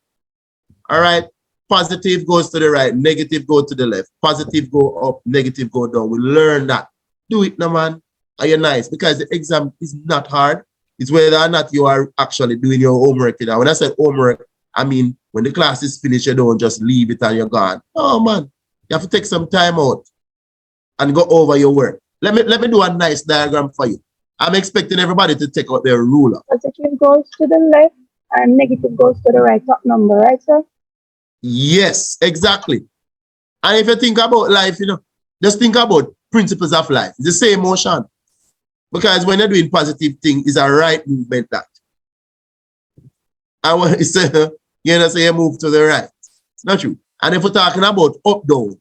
All right? Positive goes to the right, negative go to the left. Positive go up, negative go down. We learn that. Do it now, man. Are you nice? Because the exam is not hard. It's whether or not you are actually doing your homework. You know? When I say homework, I mean, when the class is finished, you don't just leave it and you're gone. Oh, man. You have to take some time out and go over your work. Let me do a nice diagram for you. I'm expecting everybody to take out their ruler. Positive goes to the left and negative goes to the right top number, right, sir? Yes, exactly. And if you think about life, you know, just think about principles of life. It's the same motion. Because when you're doing positive thing, it's a right movement that. And when you say, you move to the right. It's not true. And if we're talking about up, down,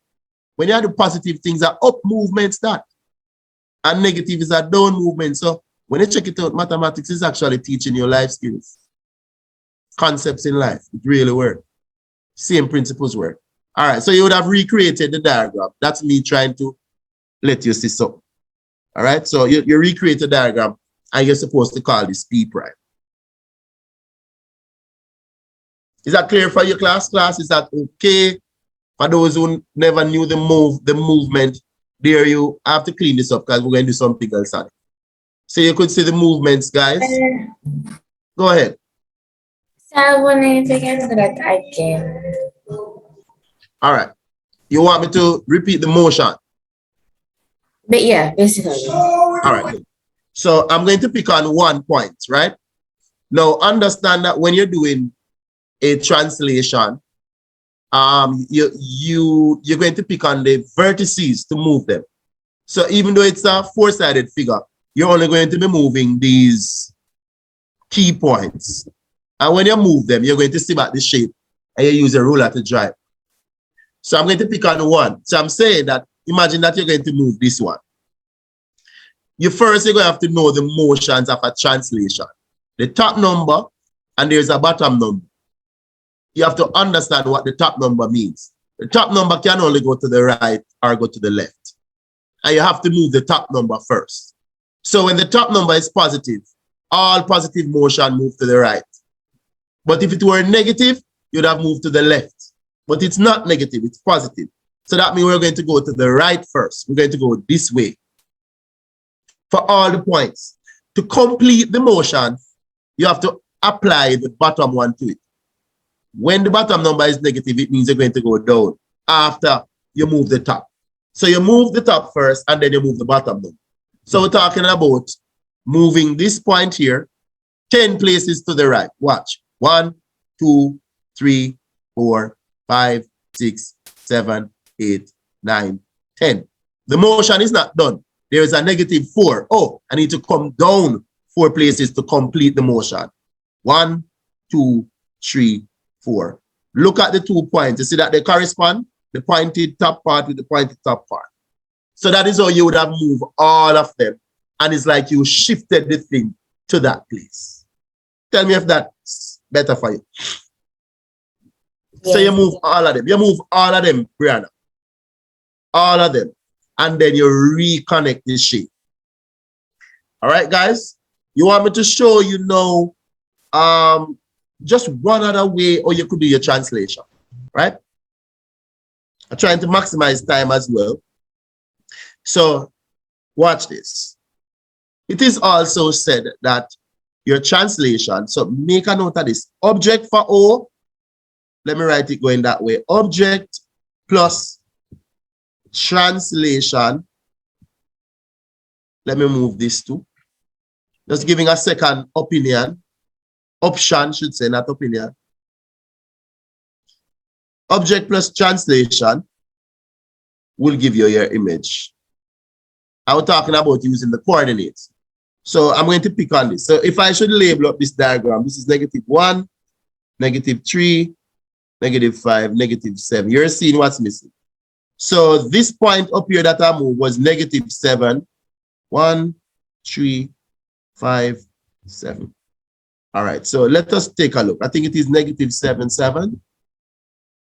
when you do positive things, are up movements that. And negative is a down movement. So when you check it out, mathematics is actually teaching you life skills. Concepts in life. It really works. Same principles work. All right. So you would have recreated the diagram. That's me trying to let you see something. All right. So you recreate a diagram and you're supposed to call this P prime. Is that clear for your class? Class, is that okay? For those who never knew the movement, there you have to clean this up because we're going to do something else on it. So you could see the movements, guys. Go ahead. So when I begin so that I can. All right. You want me to repeat the motion? But yeah, basically. All right. Good. So I'm going to pick on 1 point, right? Now understand that when you're doing a translation, you're going to pick on the vertices to move them. So even though it's a 4-sided figure, you're only going to be moving these key points. And when you move them, you're going to see back the shape and you use a ruler to drive. So I'm going to pick on one. So I'm saying that, imagine that you're going to move this one. You're going to have to know the motions of a translation. The top number and there's a bottom number. You have to understand what the top number means. The top number can only go to the right or go to the left. And you have to move the top number first. So when the top number is positive, all positive motion move to the right. But if it were negative, you'd have moved to the left. But it's not negative, it's positive. So that means we're going to go to the right first. We're going to go this way for all the points. To complete the motion, you have to apply the bottom one to it. When the bottom number is negative, it means you're going to go down after you move the top. So you move the top first and then you move the bottom number. So we're talking about moving this point here 10 places to the right. Watch. 1, 2, 3, 4, 5, 6, 7, 8, 9, 10. The motion is not done. There is a -4. Oh, I need to come down 4 places to complete the motion. 1, 2, 3, 4. Look at the 2 points. You see that they correspond? The pointed top part with the pointed top part. So that is how you would have moved all of them. And it's like you shifted the thing to that place. Tell me if that's better for you. Yeah. So you move all of them. You move all of them, Brianna. All of them. And then you reconnect the shape. All right, guys? You want me to show you now just one other way or you could do your translation, right? I'm trying to maximize time as well. So watch this. It is also said that your translation, so make a note of this. Object for O, let me write it going that way. Object plus translation. Let me move this too. Just giving a second opinion. Option, should say, not opinion. Object plus translation will give you your image. I was talking about using the coordinates. So I'm going to pick on this. So if I should label up this diagram, this is -1, -3, -5, -7. You're seeing what's missing. So this point up here that I moved was -7, 1, 3, 5, 7. All right, so let us take a look. I think it is -7, 7.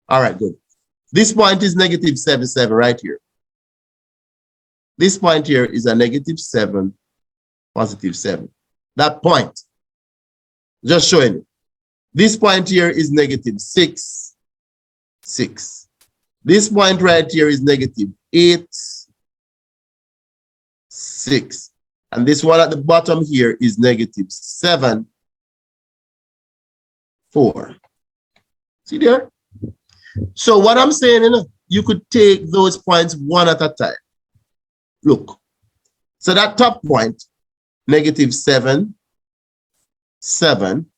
All right, good. This point is -7, 7 right here. This point here is a -7, +7. That point, just showing you. This point here is -6, 6. This point right here is -8, 6. And this one at the bottom here is -7, 4. See there? So what I'm saying, you know, you could take those points one at a time. Look. So that top point, -7, 7.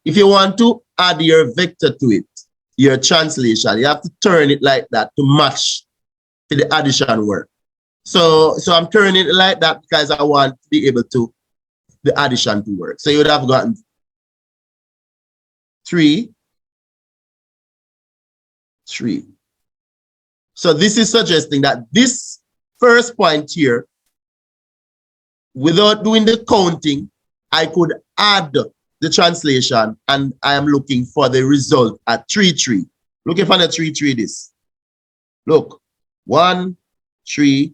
If you want to add your vector to it, your translation, you have to turn it like that to match to the addition work. So I'm turning it like that because I want to be able to the addition to work. So you would have gotten 3, 3. So this is suggesting that this first point here, without doing the counting, I could add the translation and I am looking for the result at 3, 3. Looking for the 3, 3 this. Look, 1, 3,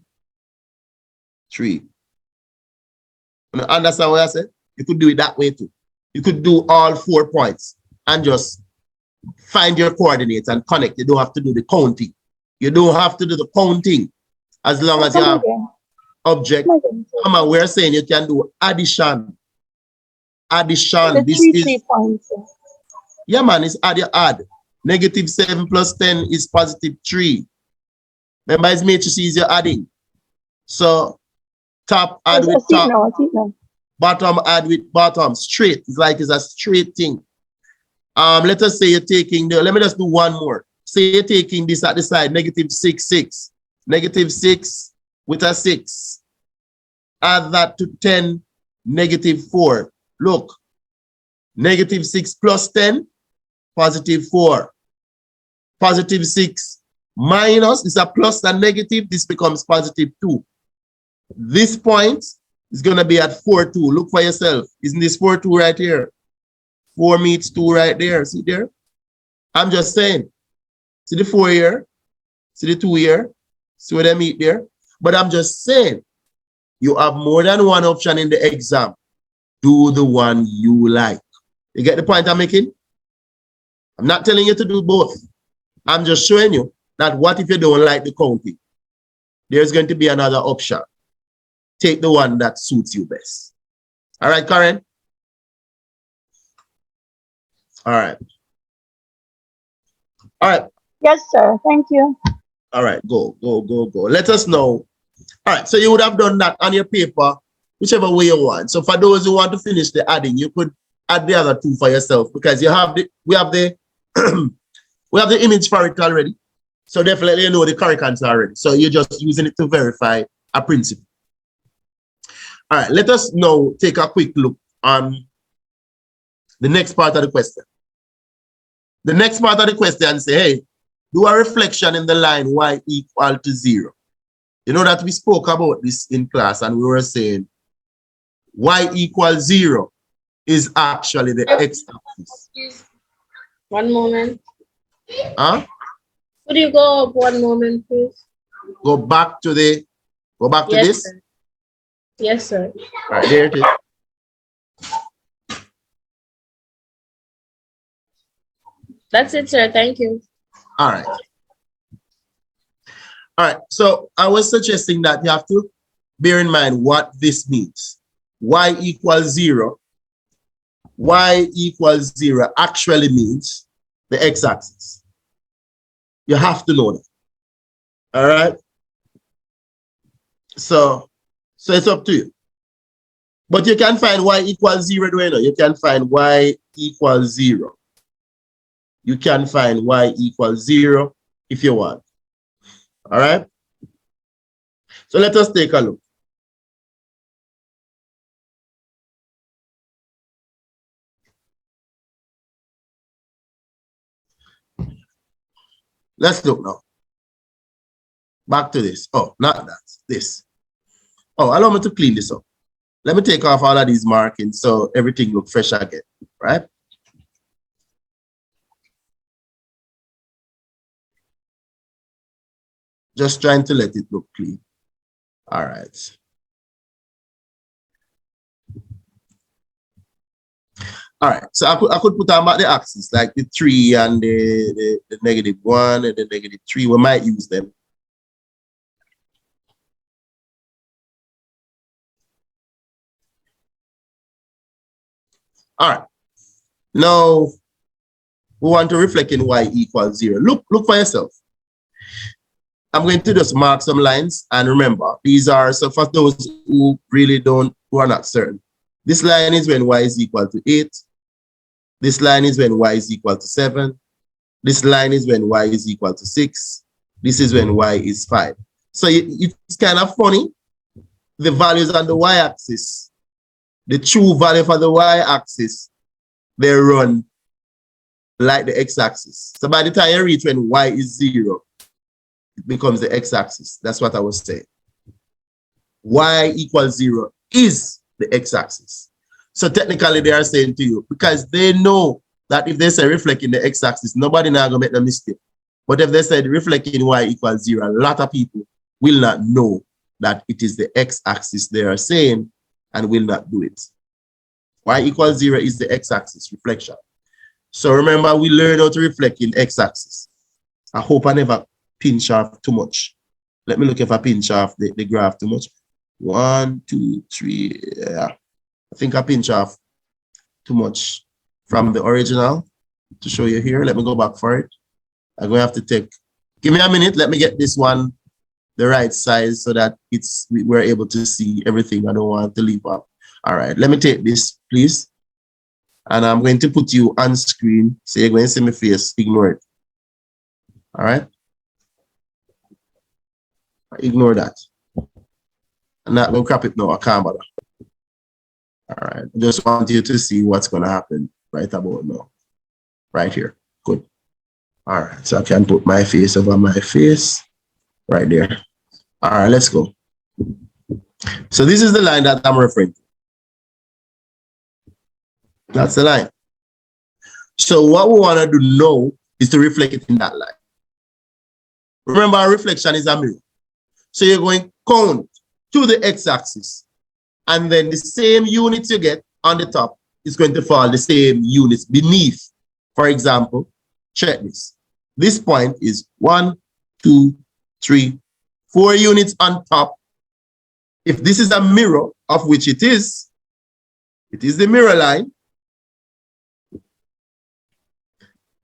3. You understand what I said? You could do it that way too. You could do all 4 points and just find your coordinates and connect. You don't have to do the counting. You don't have to do the counting as long as you have object. We're saying you can do addition. Addition. This is points. Yeah, man, it's add, you add. -7 plus 10 is +3. Remember, it's matrices you're adding. So top add with top. Bottom add with bottom. Straight. It's like it's a straight thing. Let us say you're taking the, let me just do one more. Say you're taking this at the side, -6, 6. -6 with a 6. add that to 10, negative 4. Look, negative 6 plus 10, positive 4. Positive 6 minus, is a plus and negative, this becomes positive 2. This point is going to be at 4, 2. Look for yourself. Isn't this 4, 2 right here? 4 meets 2 right there. See there? I'm just saying. See the 4 here? See the 2 here? See where they meet there? But I'm just saying, you have more than one option in the exam. Do the one you like. You get the point I'm making? I'm not telling you to do both. I'm just showing you that what if you don't like the counting? There's going to be another option. Take the one that suits you best. All right, Karen? All right. All right. Yes, sir. Thank you. All right, go. Let us know. All right, so you would have done that on your paper, whichever way you want. So for those who want to finish the adding, you could add the other 2 for yourself because you have the we have the we have the image for it already. So definitely you know the correct answer already. So you're just using it to verify a principle. All right, let us now take a quick look on the next part of the question. The next part of the question say, hey, do a reflection in the line y equal to 0. You know that we spoke about this in class and we were saying y equals 0 is actually the x-axis. One moment. Huh? Could you go up one moment, please? Go back to this. Sir. Yes, sir. All right, there it is. That's it, sir. Thank you. All right. All right, so I was suggesting that you have to bear in mind what this means. Y equals 0. Y equals 0 actually means the x-axis. You have to know that. All right? So it's up to you. But you can find y equals 0, do you know? You can find y equals 0. You can find y equals 0 if you want. All right. So let us take a look. Let's look now. Back to this. Oh, not that. This. Oh, allow me to clean this up. Let me take off all of these markings so everything looks fresh again. Right? Just trying to let it look clean. All right. All right. So I could put on back the axis, like the 3 and the -1 and the -3. We might use them. All right. Now we want to reflect in y equals 0. Look for yourself. I'm going to just mark some lines, and remember, these are, so for those who really who are not certain. This line is when y is equal to 8. This line is when y is equal to 7. This line is when y is equal to 6. This is when y is 5. So it's kind of funny. The values on the y-axis, the true value for the y-axis, they run like the x-axis. So by the time you reach when y is 0, it becomes the x-axis. That's what I was saying. Y equals 0 is the x-axis. So technically they are saying to you, because they know that if they say reflect in the x-axis, nobody now gonna make a mistake. But if they said reflect in y equals 0, a lot of people will not know that it is the x-axis they are saying and will not do it. Y equals 0 is the x-axis reflection. So remember, we learn how to reflect in x-axis. I hope I never pinch off too much. Let me look if I pinch off the graph too much. 1, 2, 3. Yeah. I think I pinch off too much from the original to show you here. Let me go back for it. I'm going to have to give me a minute. Let me get this one the right size so that we're able to see everything. I don't want to leave up. All right, let me take this, please. And I'm going to put you on screen. So you're going to see my face. Ignore it. All right. Ignore that. I'm not going to crop it now. I can't bother. All right. I just want you to see what's going to happen right about now. Right here. Good. All right. So I can put my face over my face right there. All right. Let's go. So this is the line that I'm referring to. That's the line. So what we want to do now is to reflect it in that line. Remember, our reflection is a mirror. So you're going to count to the x-axis, and then the same units you get on the top is going to fall the same units beneath. For example, check this. This point is 1, 2, 3, 4 units on top. If this is a mirror, of which it is the mirror line.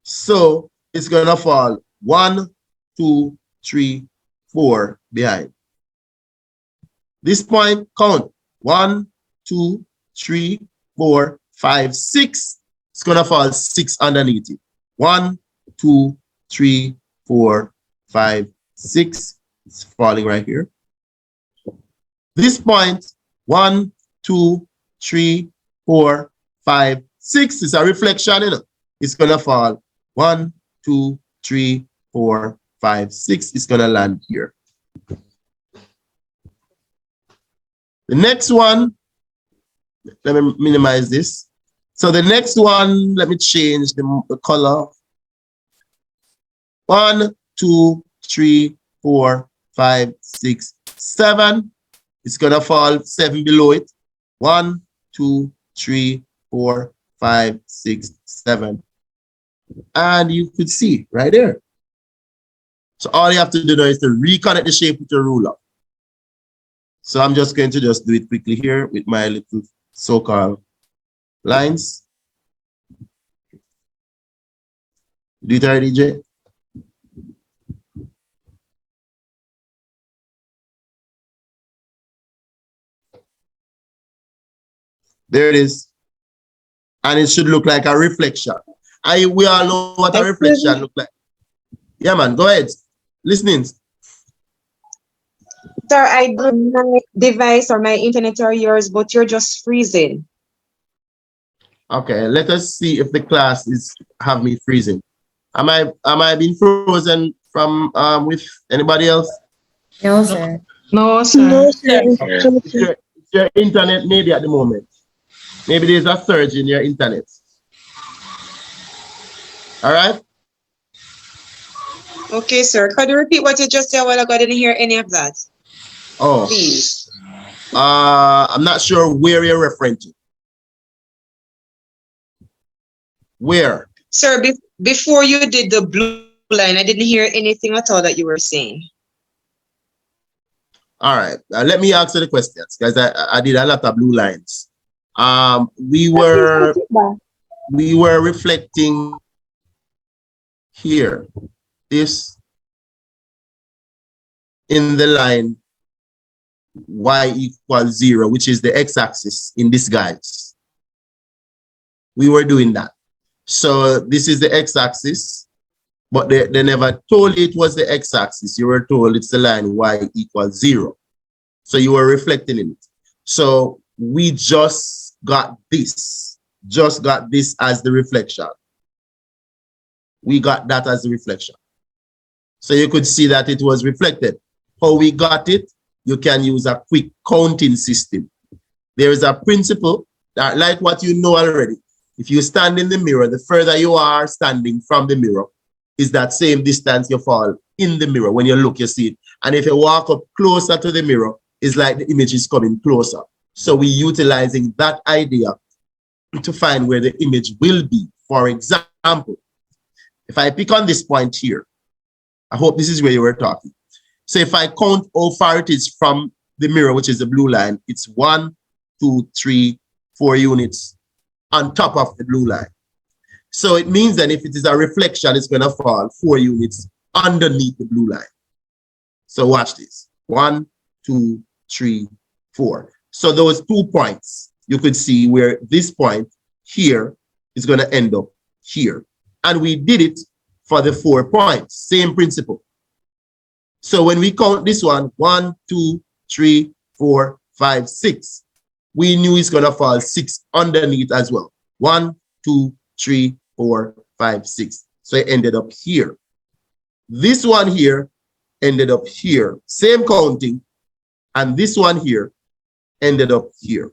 So it's going to fall 1, 2, 3, 4 behind. This point, count 1, 2, 3, 4, 5, 6. It's going to fall 6 underneath it. 1, 2, 3, 4, 5, 6. It's falling right here. This point, 1, 2, 3, 4, 5, 6 is a reflection, you know. It's going to fall 1, 2, 3, 4, 5, 6. It's going to land here. The next one, let me minimize this. So the next one, let me change the color. 1, 2, 3, 4, 5, 6, 7. It's going to fall 7 below it. 1, 2, 3, 4, 5, 6, 7. And you could see right there. So all you have to do now is to reconnect the shape with your ruler. So I'm just going to do it quickly here with my little so-called lines. Do it already, Jay? There it is. And it should look like a reflection. We all know what a reflection looks like. Yeah, man, go ahead. Listening. Sir, I don't know my device or my internet or yours, but you're just freezing. Okay, let us see if the class have me freezing. Am I being frozen from with anybody else? No, sir. No, sir. No, sir. It's your internet maybe at the moment. Maybe there's a surge in your internet. All right? Okay, sir. Could you repeat what you just said a while ago? I didn't hear any of that. Oh. Please. I'm not sure where you're referring to. Where? Sir, before you did the blue line, I didn't hear anything at all that you were saying. All right. Let me answer the questions because I did a lot of blue lines. We were reflecting here, this in the line y equals 0, which is the x-axis in this guys. We were doing that. So this is the x-axis, but they never told you it was the x-axis. You were told it's the line y equals 0. So you were reflecting in it. So we just got this as the reflection. We got that as the reflection. So you could see that it was reflected. How we got it, you can use a quick counting system. There is a principle that, like what you know already, if you stand in the mirror, the further you are standing from the mirror is that same distance you fall in the mirror. When you look, you see it. And if you walk up closer to the mirror, it's like the image is coming closer. So we're utilizing that idea to find where the image will be. For example, if I pick on this point here, I hope this is where you were talking. So if I count how far it is from the mirror, which is the blue line, it's 1, 2, 3, 4 units on top of the blue line. So it means that if it is a reflection, it's going to fall 4 units underneath the blue line. So watch this. 1, 2, 3, 4. So those 2 points, you could see where this point here is going to end up here. And we did it for the 4 points, same principle. So when we count this one, 1, 2, 3, 4, 5, 6. We knew it's going to fall 6 underneath as well. 1, 2, 3, 4, 5, 6. So it ended up here. This one here ended up here. Same counting. And this one here ended up here.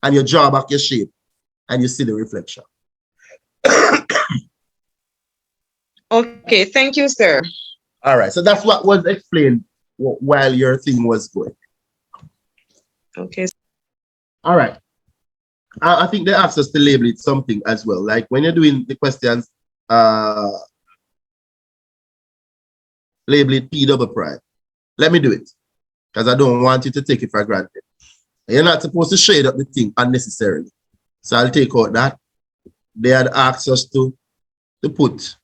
And you draw back your shape and you see the reflection. Okay, thank you, sir. All right, so that's what was explained while your thing was going. Okay. All right. I think they asked us to label it something as well. Like when you're doing the questions, label it P double prime. Let me do it because I don't want you to take it for granted. You're not supposed to shade up the thing unnecessarily. So I'll take out that. They had asked us to put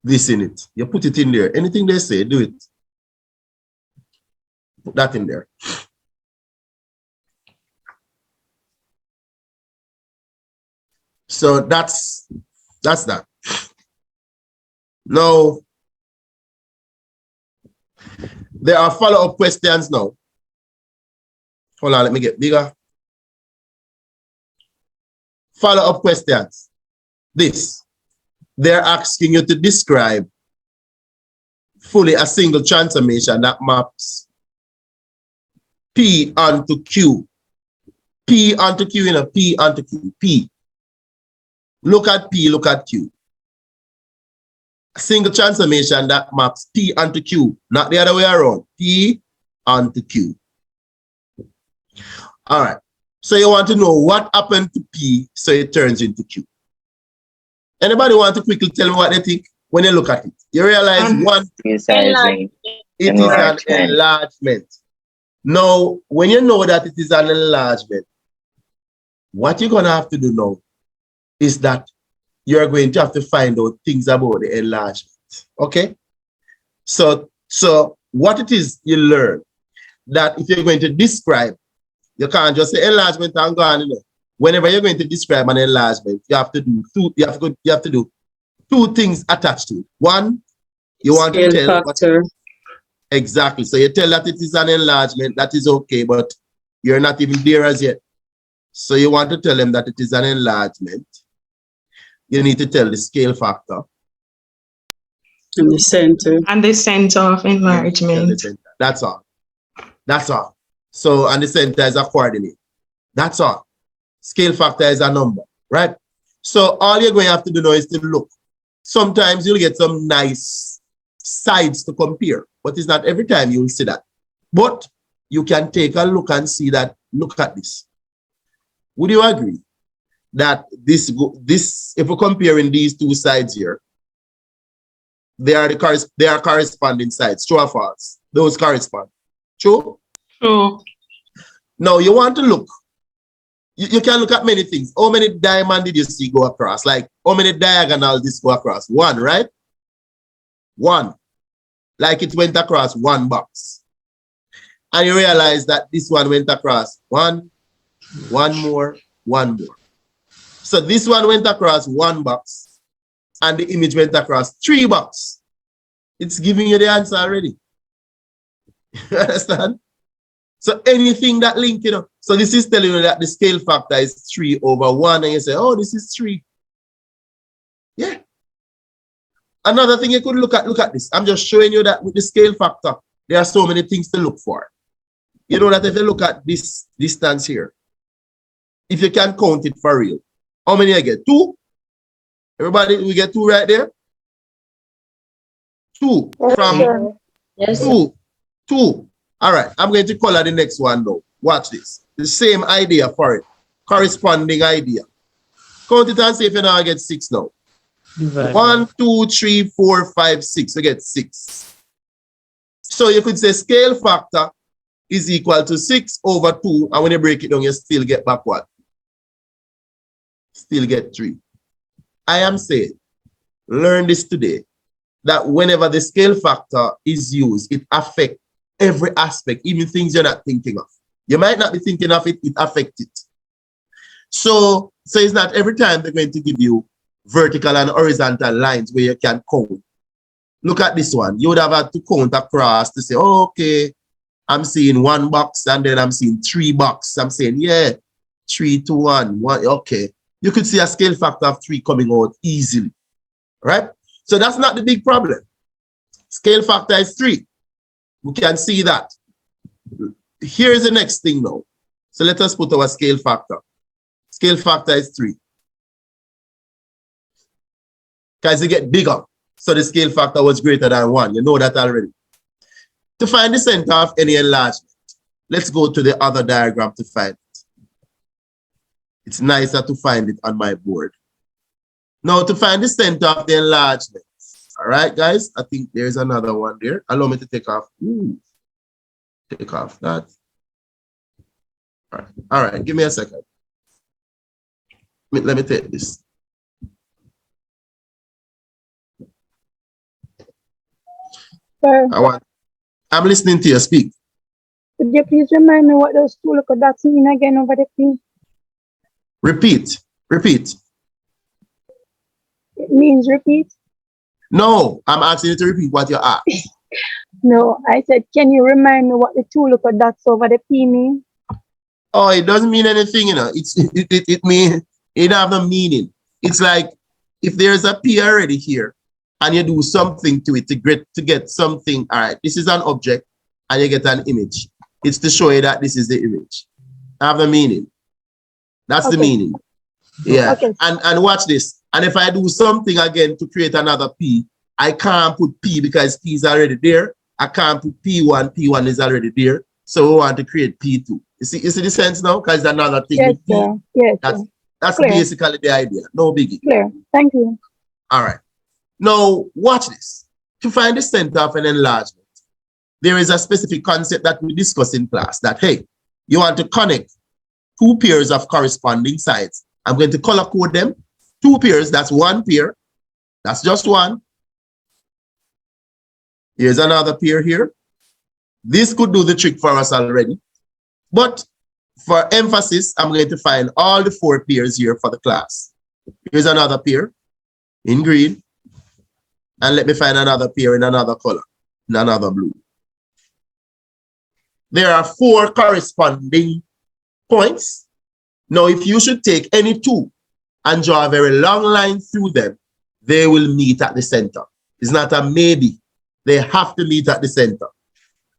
this in it. You put it in there. Anything they say, do it. Put that in there. So that's that. Now, there are follow-up questions now. Hold on, let me get bigger. Follow-up questions. This. They're asking you to describe fully a single transformation that maps P onto Q. P onto Q, you know, P onto Q, P. Look at P, look at Q. A single transformation that maps P onto Q, not the other way around. P onto Q. All right. So you want to know what happened to P so it turns into Q. Anybody want to quickly tell me what they think when you look at it? You realize it is an enlargement. Now, when you know that it is an enlargement, what you're going to have to do now is that you're going to have to find out things about the enlargement. Okay? So what it is you learn, that if you're going to describe, you can't just say enlargement and go on, you know. Whenever you're going to describe an enlargement, you have to do two things attached to it. One, you want to tell factor. Exactly. So you tell that it is an enlargement, that is okay, but you're not even there as yet. So you want to tell them that it is an enlargement. You need to tell the scale factor. And the center. And the center of enlargement. That's all. That's all. So, and the center is a coordinate. That's all. Scale factor is a number, right? So all you're going to have to do now is to look. Sometimes you'll get some nice sides to compare, but it's not every time you will see that. But you can take a look and see that, look at this. Would you agree that this, if we're comparing these two sides here, they are corresponding sides, true or false? Those correspond. True? True. Now you want to look. You can look at many things. How many diamonds did you see go across? Like, how many diagonals did this go across? One, right? One. Like it went across one box. And you realize that this one went across one more. So this one went across one box, and the image went across 3 boxes. It's giving you the answer already. You understand? So anything that link, you know, so this is telling you that the scale factor is 3 over 1, and you say, oh, this is 3. Yeah. Another thing you could look at this. I'm just showing you that with the scale factor, there are so many things to look for. You know that if you look at this distance here, if you can count it for real, how many I get? 2? Everybody, we get 2 right there? 2 from Yes. 2. All right, I'm going to color the next one now. Watch this. The same idea for it. Corresponding idea. Count it and see if you now get 6 now. Divide. 1, 2, 3, 4, 5, 6. You get 6. So you could say scale factor is equal to 6 over 2. And when you break it down, you still get back what? Still get 3. I am saying, learn this today, that whenever the scale factor is used, it affects every aspect, even things you're not thinking of. You might not be thinking of it, it affects it. So it's not every time they're going to give you vertical and horizontal lines where you can count. Look at this one. You would have had to count across to say, oh, okay, I'm seeing 1 box and then I'm seeing 3 boxes. I'm saying, yeah, 3, 2, 1, 1. Okay. You could see a scale factor of 3 coming out easily. Right? So that's not the big problem. Scale factor is 3. We can see that. Here's the next thing now. So let us put our scale factor. Scale factor is 3. Because they get bigger. So the scale factor was greater than 1. You know that already. To find the center of any enlargement, let's go to the other diagram to find it. It's nicer to find it on my board. Now, to find the center of the enlargement, all right, guys, I think there's another one there. Allow me to take off. Take off that. All right, give me a second. Let me take this. Sir, I'm listening to you speak. could you please remind me what those 2 little dots mean again over the please? Repeat. Repeat. It means repeat? No, I'm asking you to repeat what you asked. No, I said, can you remind me what the 2 little dots over the P mean? Oh, it doesn't mean anything, you know. It means it have no meaning. It's like if there's a P already here and you do something to it to get something. All right, this is an object and you get an image. It's to show you that this is the image. Have a meaning. That's the meaning. Yeah. Okay. And watch this. And if I do something again to create another P, I can't put P because P is already there. I can't put P1. P1 is already there. So we want to create P2. You see the sense now? Because it's another thing. Yes, with P. sir. Yes, That's Clear. basically the idea. No biggie. Clear. Thank you. All right. Now, watch this. To find the center of an enlargement, there is a specific concept that we discuss in class that, hey, you want to connect 2 pairs of corresponding sides. I'm going to color code them. 2 pairs, that's 1 pair. That's just 1. Here's another pair here. This could do the trick for us already. But for emphasis, I'm going to find all the 4 pairs here for the class. Here's another pair in green. And let me find another pair in another color, in another blue. There are 4 corresponding points. Now, if you should take any 2 and draw a very long line through them, they will meet at the center. It's not a maybe. They have to meet at the center.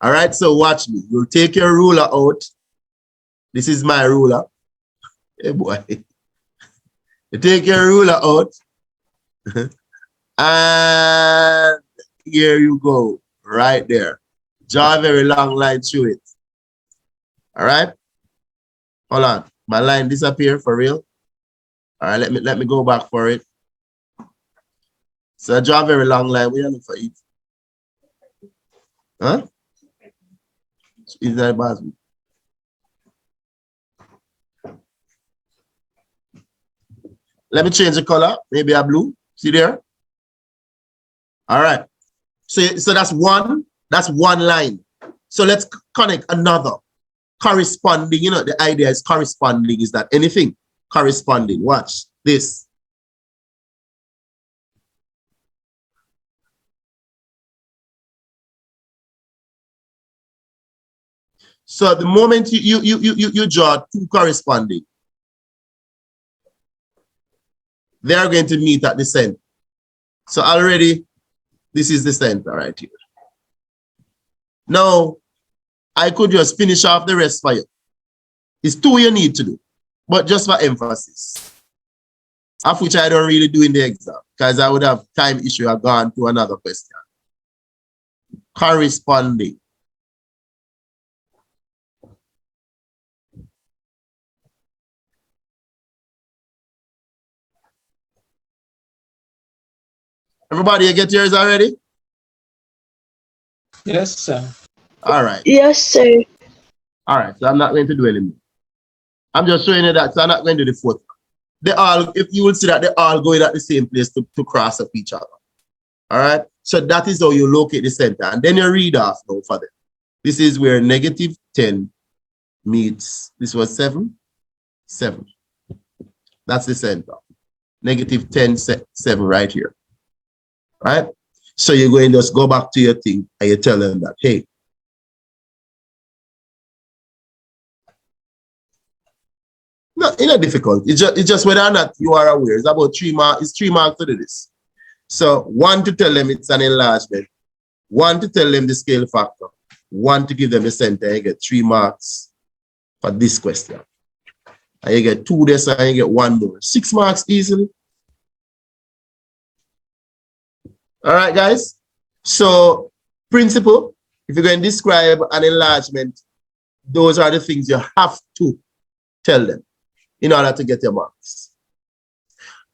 All right, so watch me. You'll take your ruler out. This is my ruler. Hey, boy. You take your ruler out. And here you go. Right there. Draw a very long line through it. All right? Hold on. My line disappeared for real. All right, let me go back for it. So I draw a very long line. We are looking for it. Huh? Is that bad? Let me change the color. Maybe a blue. See there? All right. So that's one line. So let's connect another corresponding. You know, the idea is corresponding is that anything corresponding. Watch this. So the moment you draw 2 corresponding, they are going to meet at the center. So already, this is the center right here. Now, I could just finish off the rest for you. It's 2 you need to do, but just for emphasis. Of which I don't really do in the exam, because I would have time issue. I've gone to another question. Corresponding. Everybody, you get yours already? Yes, sir. All right. Yes, sir. All right. So I'm not going to do anymore. I'm just showing you that. So I'm not going to do the 4th. They all, if you will see that, they all going at the same place to cross up each other. All right. So that is how you locate the center. And then you read off now for them. This is where -10 meets, this was 7. That's the center. -10, 7 right here. Right? So you're going to just go back to your thing and you tell them that, hey, No, it's not difficult. It's just whether or not you are aware. It's about 3 marks. It's 3 marks to do this. So 1 to tell them it's an enlargement, 1 to tell them the scale factor, 1 to give them the center. You get 3 marks for this question. And you get 2 this and you get 1 more. 6 marks easily. All right, guys. So principle, if you're going to describe an enlargement, those are the things you have to tell them in order to get your marks.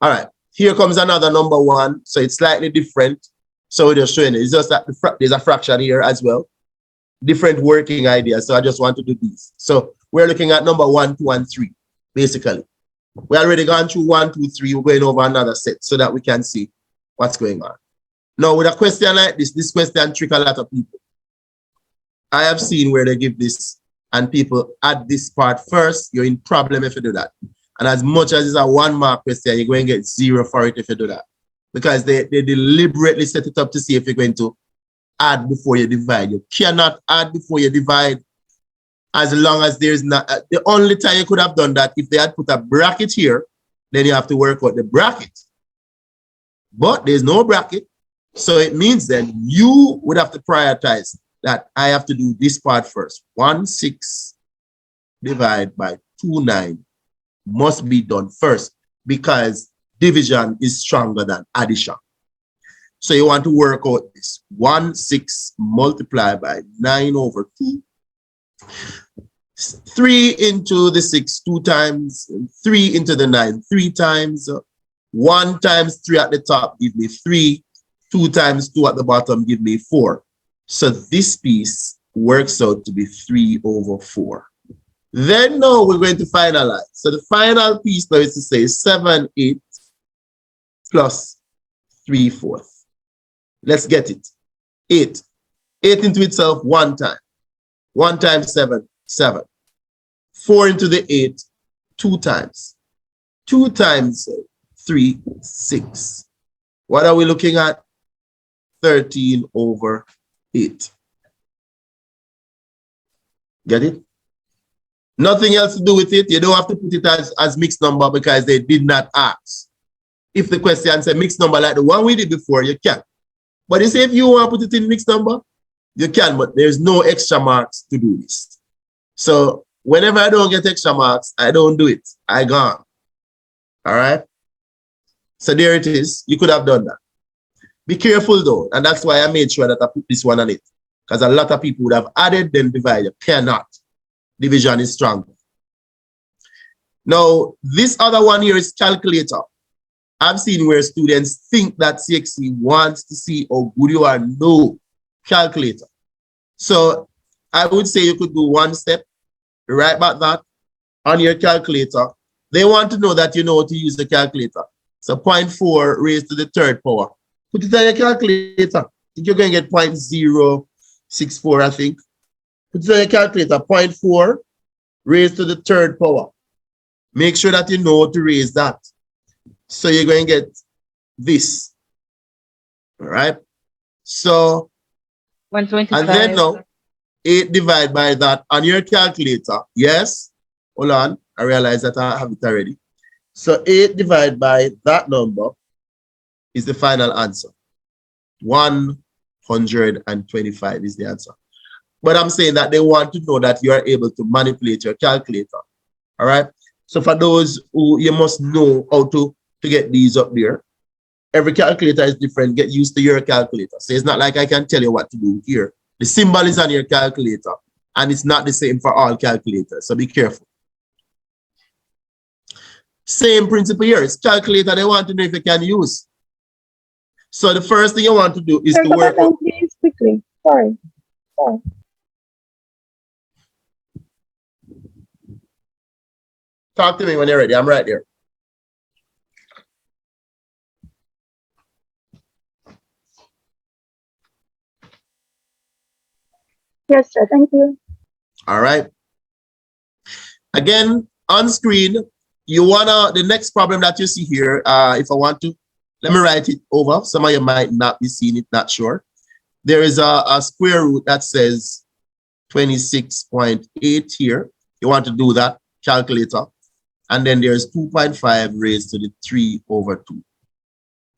All right, here comes another number 1. So it's slightly different. So we're just showing it. It's just that there's a fraction here as well. Different working ideas. So I just want to do these. So we're looking at number 1, 2, and 3, basically. We already gone through 1, 2, 3. We're going over another set so that we can see what's going on. Now, with a question like this question trick a lot of people. I have seen where they give this and people add this part first. You're in problem if you do that. And as much as it's a 1 mark question, you're going to get 0 for it if you do that. Because they deliberately set it up to see if you're going to add before you divide. You cannot add before you divide as long as there's not. The only time you could have done that if they had put a bracket here, then you have to work out the bracket. But there's no bracket. So it means then you would have to prioritize that I have to do this part first. 1, 6 divided by 2, 9 must be done first because division is stronger than addition. So you want to work out this. 1, 6 multiplied by 9 over 2. 3 into the 6 2 times. 3 into the 9 3 times. 1 times 3 at the top give me 3. 2 times 2 at the bottom give me 4. So this piece works out to be 3 over 4. Then now we're going to finalize. So the final piece now is to say 7, 8 plus 3 fourths. Let's get it. 8. 8 into itself 1 time. 1 times 7, 7. 4 into the 8, 2 times. 2 times 3, 6. What are we looking at? 13 over 8. Get it? Nothing else to do with it. You don't have to put it as mixed number because they did not ask. If the question said mixed number like the one we did before, you can. But you say if you want to put it in mixed number, you can, but there's no extra marks to do this. So whenever I don't get extra marks, I don't do it. I gone. All right? So there it is. You could have done that. Be careful though, and that's why I made sure that I put this one on it. Because a lot of people would have added, then divided. Cannot. Division is strong. Now, this other one here is calculator. I've seen where students think that CXC wants to see how good you are. No, calculator. So I would say you could do one step, right back that on your calculator. They want to know that you know how to use the calculator. So 0.4 raised to the 3rd power. Put it on your calculator. I think you're going to get 0.064, I think. Put it on your calculator. 0.4 raised to the 3rd power. Make sure that you know how to raise that. So you're going to get this. All right? So, 125. and then now, 8 divided by that on your calculator. Yes? Hold on. I realize that I have it already. So 8 divided by that number is the final answer. 125 is the answer. But I'm saying that they want to know that you are able to manipulate your calculator. All right? So for those who you must know how to get these up there. Every calculator is different. Get used to your calculator. So it's not like I can tell you what to do here. The symbol is on your calculator, and it's not the same for all calculators. So be careful. Same principle here. It's calculator they want to know if you can use. So the first thing you want to do is to work out. Please, quickly. Sorry. Talk to me when you're ready. I'm right there. Yes, sir. Thank you. All right. Again, on screen, you wanna, the next problem that you see here, if I want to, let me write it over. Some of you might not be seeing it, not sure. There is a square root that says 26.8 here. You want to do that, calculator. and then there's 2.5 raised to the 3 over 2.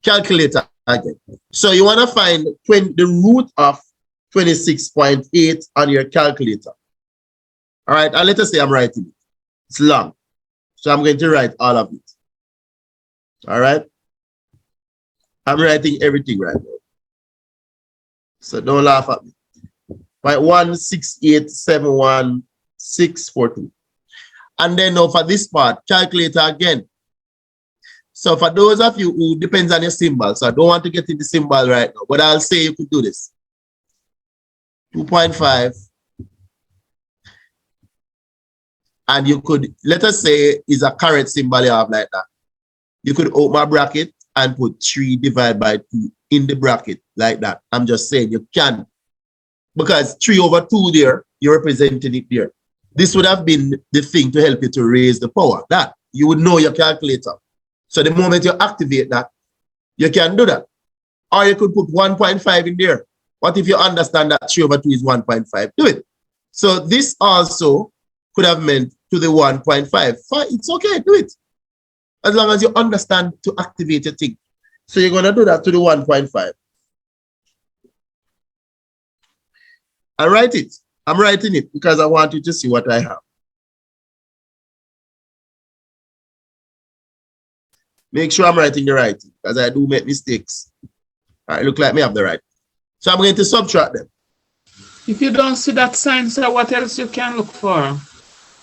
Calculator again. So you want to find the root of 26.8 on your calculator. All right, and let us say I'm writing it. It's long. So I'm going to write all of it. All right. I'm writing everything right now. So don't laugh at me. 16871,642. And then now for this part, calculator again. So for those of you who depends on your symbol, so I don't want to get into symbol right now, but I'll say you could do this. 2.5. And you could, let us say, is a caret symbol you have like that. You could open a bracket and put 3 divided by 2 in the bracket like that. I'm just saying you can. Because 3 over 2 there, you're representing it there. This would have been the thing to help you to raise the power. That you would know your calculator. So the moment you activate that, you can do that. Or you could put 1.5 in there. What if you understand that 3 over 2 is 1.5? Do it. So this also could have meant to the 1.5. Fine, it's okay, do it. As long as you understand to activate your thing. So you're going to do that to the 1.5. I write it. I'm writing it because I want you to see what I have. Make sure I'm writing the right thing because I do make mistakes. All right, look like me have the right. So I'm going to subtract them. If you don't see that sign, sir, what else you can look for?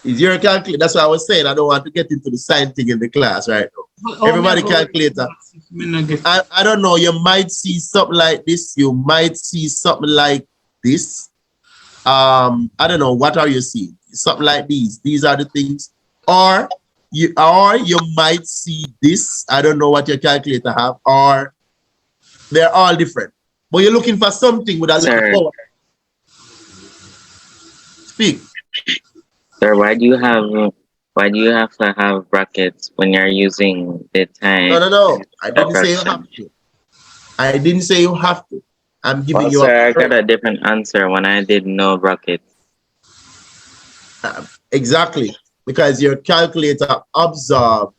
Is your calculator? That's what I was saying. I don't want to get into the sign thing in the class right now. Everybody calculator. I don't know. You might see something like this. You might see something like this. I don't know. What are you seeing? Something like these. These are the things. Or you might see this. I don't know what your calculator have. Or they're all different. But you're looking for something with a little power. Speak. Sir, why do you have to have brackets when you're using the time? No. I didn't say you have to. I didn't say you have to. I'm giving you sir, I got a different answer when I did no brackets. Exactly. Because your calculator absorbs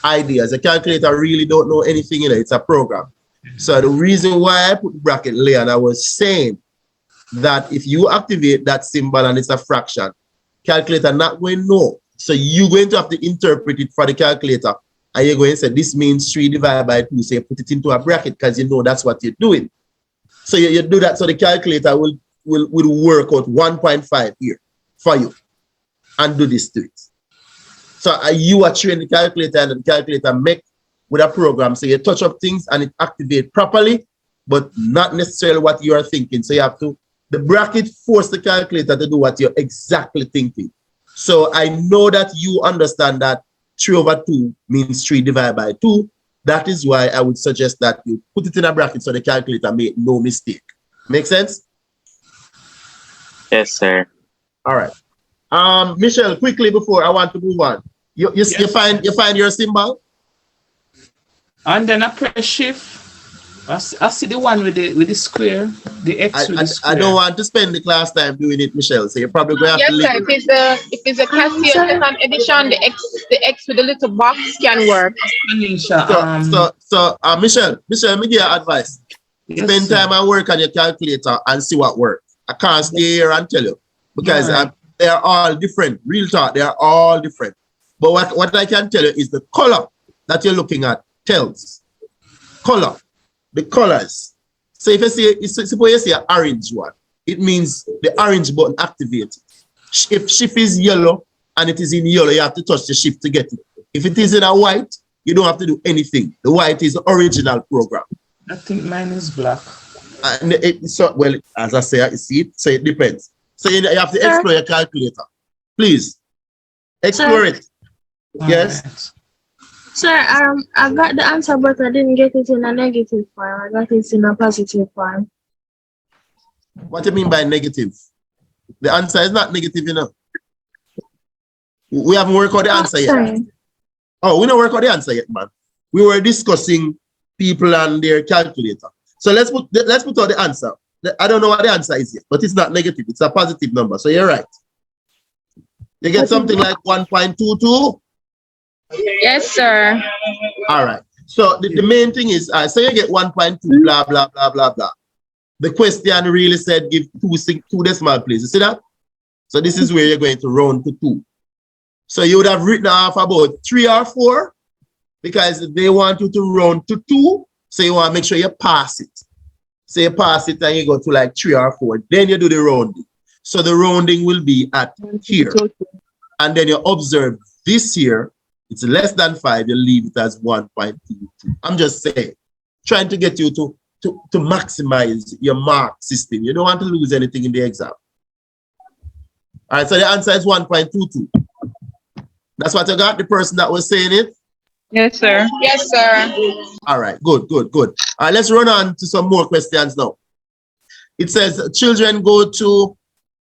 ideas. The calculator really don't know anything in it. It's a program. So the reason why I put bracket layer, and I was saying that if you activate that symbol and it's a fraction, calculator not going to know. So you're going to have to interpret it for the calculator. And you're going to say, this means 3 divided by 2. So you put it into a bracket because you know that's what you're doing. So you do that. So the calculator will work out 1.5 here for you and do this to it. So you are training the calculator and the calculator make with a program. So you touch up things and it activates properly, but not necessarily what you are thinking. So you have to, the bracket force the calculator to do what you're exactly thinking. So I know that you understand that 3 over 2 means 3 divided by 2. That is why I would suggest that you put it in a bracket so the calculator make no mistake. Make sense? Yes, sir. All right. Michelle, quickly before I want to move on. You find your symbol? And then I press shift. I see the one with the square, the X with the square. I don't want to spend the class time doing it, Michelle. So you're probably going to have to leave. If it's a Casio second edition, the X with the little box can work. So Michelle, let me give you advice. Yes, spend time and work on your calculator and see what works. I can't stay here and tell you because they are all different. Real talk, they are all different. But what I can tell you is the color that you're looking at tells. Color. The colors. So if suppose you see an orange one, it means the orange button activated. If shift is yellow and it is in yellow, you have to touch the shift to get it. If it is in a white, you don't have to do anything. The white is the original program. I think mine is black. And well, as I say, you see it, so it depends. So you have to explore your calculator. Please, explore it. Yes? Right. Sir, I got the answer, but I didn't get it in a negative form. I got it in a positive form. What do you mean by negative? The answer is not negative enough. We haven't worked out the answer yet. Oh, we don't work out the answer yet, man. We were discussing people and their calculator. So let's put out the answer. I don't know what the answer is yet, but it's not negative. It's a positive number. So you're right. You get something like 1.22. Yes, sir. All right. So the main thing is, so you get 1.2, blah, blah, blah, blah, blah. The question really said give two decimal places. See that? So this is where you're going to round to 2. So you would have written off about 3 or 4 because they want you to round to 2. So you want to make sure you pass it. So you pass it and you go to like 3 or 4. Then you do the rounding. So the rounding will be at here. And then you observe this here. It's less than 5. You leave it as 1.22. I'm just saying, trying to get you to maximize your mark system. You don't want to lose anything in the exam. All right, so the answer is 1.22. That's what you got, the person that was saying it? Yes, sir. Yes, sir. All right, good, good, good. All right, let's run on to some more questions now. It says, children go to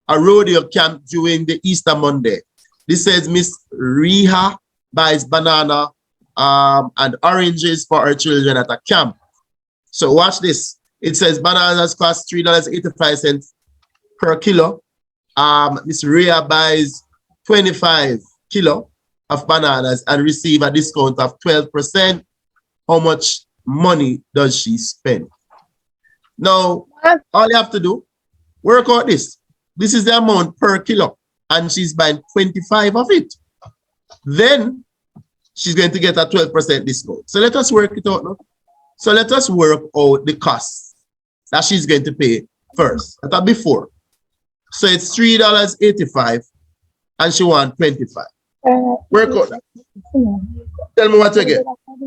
a rodeo camp during the Easter Monday. This says Miss Riha buys banana and oranges for her children at a camp. So watch this. It says bananas cost $3.85 per kilo. Miss Riha buys 25 kilo of bananas and receive a discount of 12%. How much money does she spend? Now, all you have to do, work out this. This is the amount per kilo, and she's buying 25 of it. Then she's going to get a 12% discount. So let us work it out now. So let us work out the costs that she's going to pay first. That's before. So it's $3.85, and she wants 25. Work out that. Tell me what you get.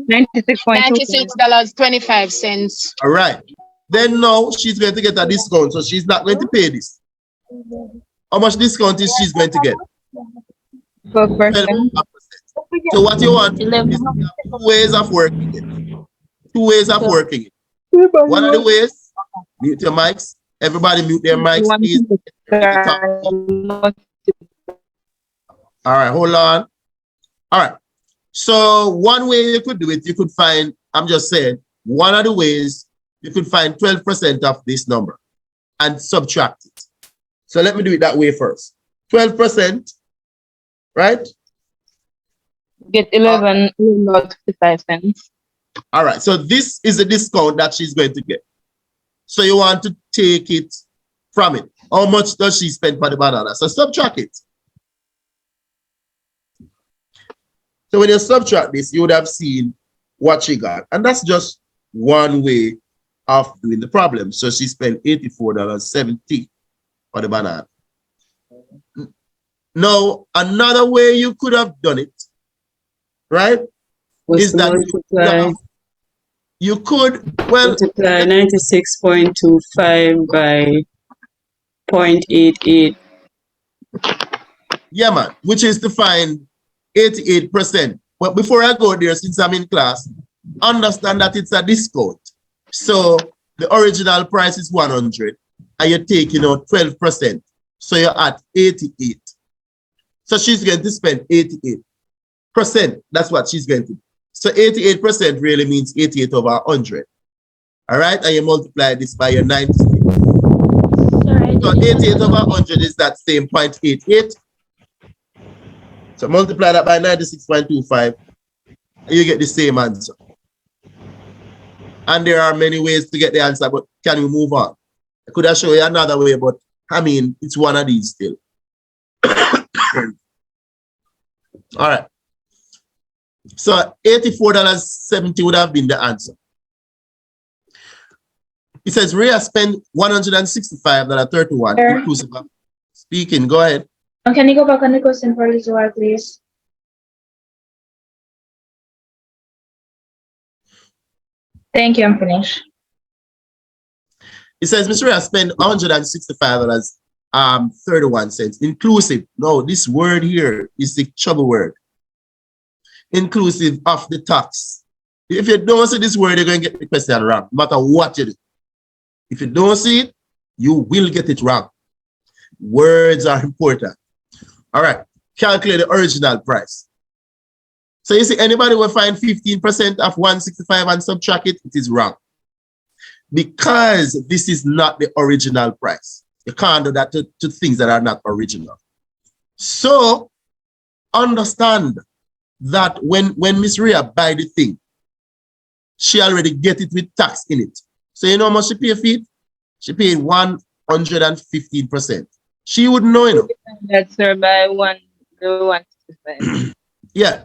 $96.25. All right. Then now she's going to get a discount, so she's not going to pay this. How much discount is she's going to get? 12%. So what you want is 2 ways of working it. 2 ways of working it. One of the ways, mute your mics. Everybody mute their mics, please. All right, hold on. All right. So one way you could do it, you could find, I'm just saying, one of the ways you could find 12% of this number and subtract it. So let me do it that way first. 12%, right? Get 11.55 cents. All right, so this is the discount that she's going to get. So you want to take it from it. How much does she spend for the banana? So subtract it. So when you subtract this, you would have seen what she got. And that's just one way of doing the problem. So she spent $84.70 for the banana. Now, another way you could have done it, right, is that you could, well, multiply 96.25 by 0.88. Yeah, man, which is to find 88%. But before I go there, since I'm in class, understand that it's a discount. So the original price is 100 and you're taking out 12%. So you're at 88. So she's going to spend 88%. That's what she's going to do. So 88% really means 88 over 100. All right, and you multiply this by your 96. So 88 over 100 is that same 0.88. So multiply that by 96.25, and you get the same answer. And there are many ways to get the answer, but can we move on? I could have shown you another way, but I mean, it's one of these still. All right. So $84.70 would have been the answer. It says Rhea spent $165.31 inclusive of speaking. Go ahead. Can you go back on the question for a little while, please? Thank you, I'm finished. It says Ms. Rhea spent $165.31 inclusive. No, this word here is the trouble word. Inclusive of the tax. If you don't see this word, you're going to get the question wrong, no matter what you do. If you don't see it, you will get it wrong. Words are important. All right, calculate the original price. So you see, anybody will find 15% of 165 and subtract it, it is wrong. Because this is not the original price. You can't do that to things that are not original. So, understand that when Miss Rhea buy the thing, she already get it with tax in it. So you know how much she pay for it? She paid 115%. She wouldn't know, you know. That's sir by 165. Yeah.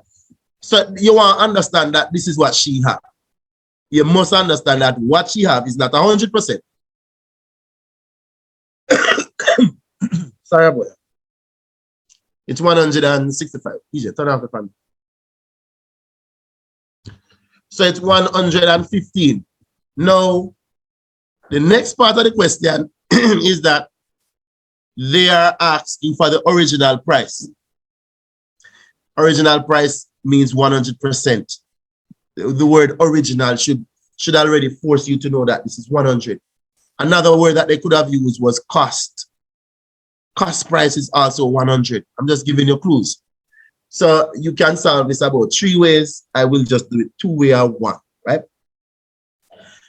So you want to understand that this is what she have. You must understand that what she have is not 100%. Sorry about that. It's 165. EJ, turn off the fan. So it's 115. Now, the next part of the question is that they are asking for the original price. Original price means 100%. The word original should already force you to know that this is 100. Another word that they could have used was cost. Cost price is also 100. I'm just giving you clues. So you can solve this about 3 ways. I will just do it 2 way or 1, right?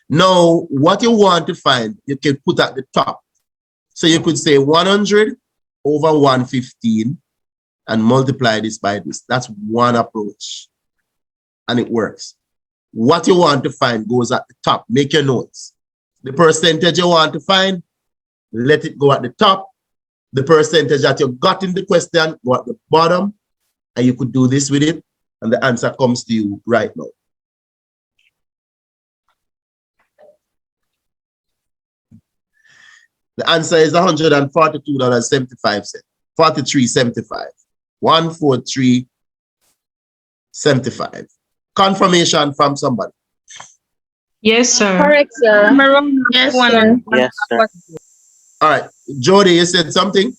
Now, what you want to find, you can put at the top. So you could say 100 over 115 and multiply this by this. That's one approach. And it works. What you want to find goes at the top. Make your notes. The percentage you want to find, let it go at the top. The percentage that you got in the question, go at the bottom. And you could do this with it. And the answer comes to you right now. The answer is $142.75. 43.75. 143.75. Confirmation from somebody. Yes, sir. Correct, sir. Yes, sir. Yes, sir. All right. Jody, you said something?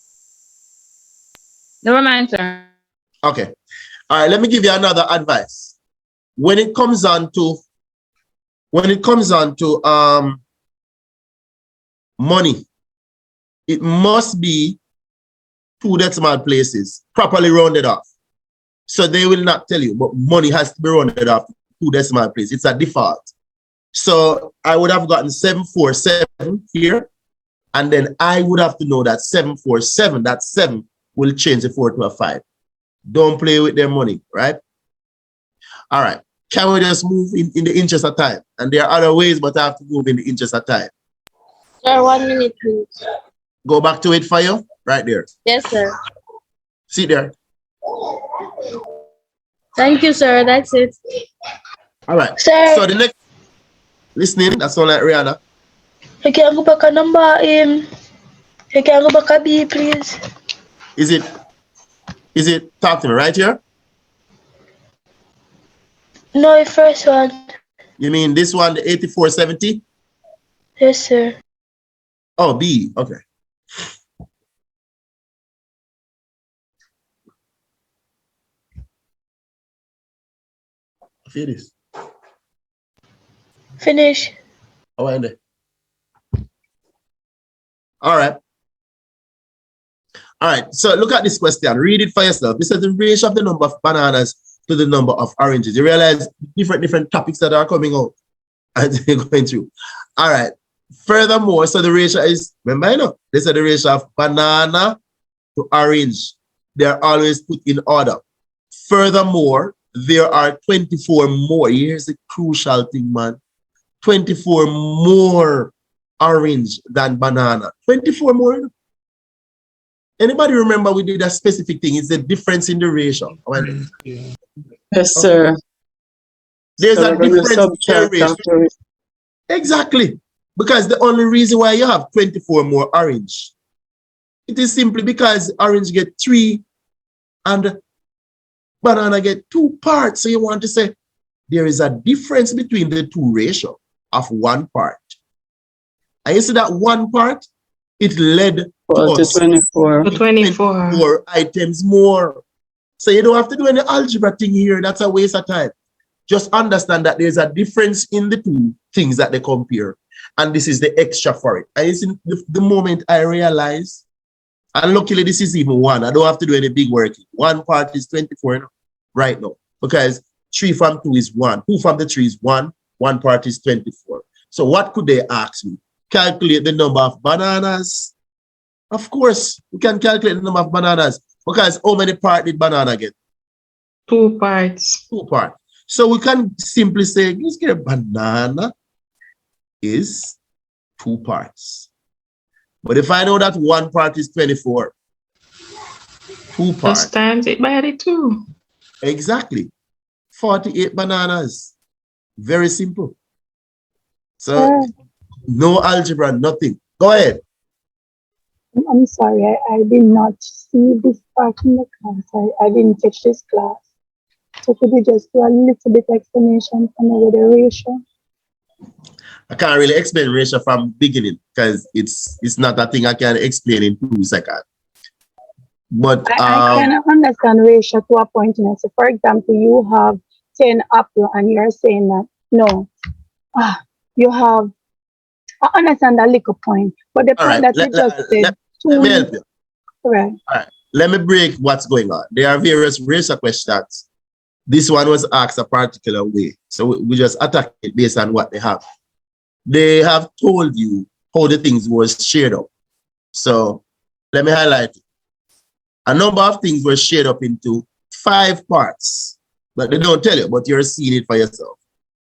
Never mind, sir. Okay. All right. Let me give you another advice. When it comes on to money, it must be 2 decimal places properly rounded off. So they will not tell you, but money has to be rounded off to 2 decimal places. It's a default. So I would have gotten 747 here, and then I would have to know that 747, that 7 will change the 4 to a 5. Don't play with their money, right? All right. Can we just move in the interest of time? And there are other ways, but I have to move in the interest of time. Sir, 1 minute, please. Go back to it for you, right there. Yes, sir. See there. Thank you, sir. That's it. All right. Sir. So the next, listening, that's all like Rihanna. You can go back a number, you can go back a B, please. Is it talk to me right here? No, the first one. You mean this one, the 8470? Yes, sir. Oh, B, okay. Finish. Finish. Oh, and there. All right. All right. So look at this question. Read it for yourself. This is the ratio of the number of bananas to the number of oranges. You realize different topics that are coming out as you're going through. All right. Furthermore, so the ratio is, remember, you know, this is the ratio of banana to orange. They're always put in order. Furthermore, there are 24 more. Here's the crucial thing, man. 24 more orange than banana. 24 more. You know? Anybody remember we did a specific thing? It's the difference in the ratio. Yes, sir. There's So a difference in the ratio. after it. Exactly. Because the only reason why you have 24 more orange, it is simply because orange get 3 and banana get 2 parts. So you want to say there is a difference between the 2 ratio of 1 part. And you see that 1 part, it led to 24. 24 items more. So you don't have to do any algebra thing here. That's a waste of time. Just understand that there's a difference in the 2 things that they compare. And this is the extra for it. And it's in the moment I realize, and luckily this is even 1. I don't have to do any big work. 1 part is 24 right now. Because 3 from 2 is 1. 2 from the 3 is 1. 1 part is 24. So what could they ask me? Calculate the number of bananas. Of course, we can calculate the number of bananas. Because how many parts did banana get? 2 parts. 2 parts. So we can simply say this banana is 2 parts. But if I know that 1 part is 24, 2 parts. Just times it by the 2. Exactly. 48 bananas. Very simple. So no algebra, nothing. Go ahead. I'm sorry, I did not see this part in the class. I didn't teach this class. So could you just do a little bit explanation for me with the ratio? I can't really explain ratio from beginning because it's not a thing I can explain in 2 seconds. But I can understand ratio to a point. So for example, you have 10 apples and you're saying that no, you have. I understand that little point, but the point that you just said. Let me help you. Right. All right. Let me break what's going on. There are various ratio questions. This one was asked a particular way. So we just attack it based on what they have. They have told you how the things was shared up. So let me highlight it. A number of things were shared up into 5 parts, but they don't tell you, but you're seeing it for yourself.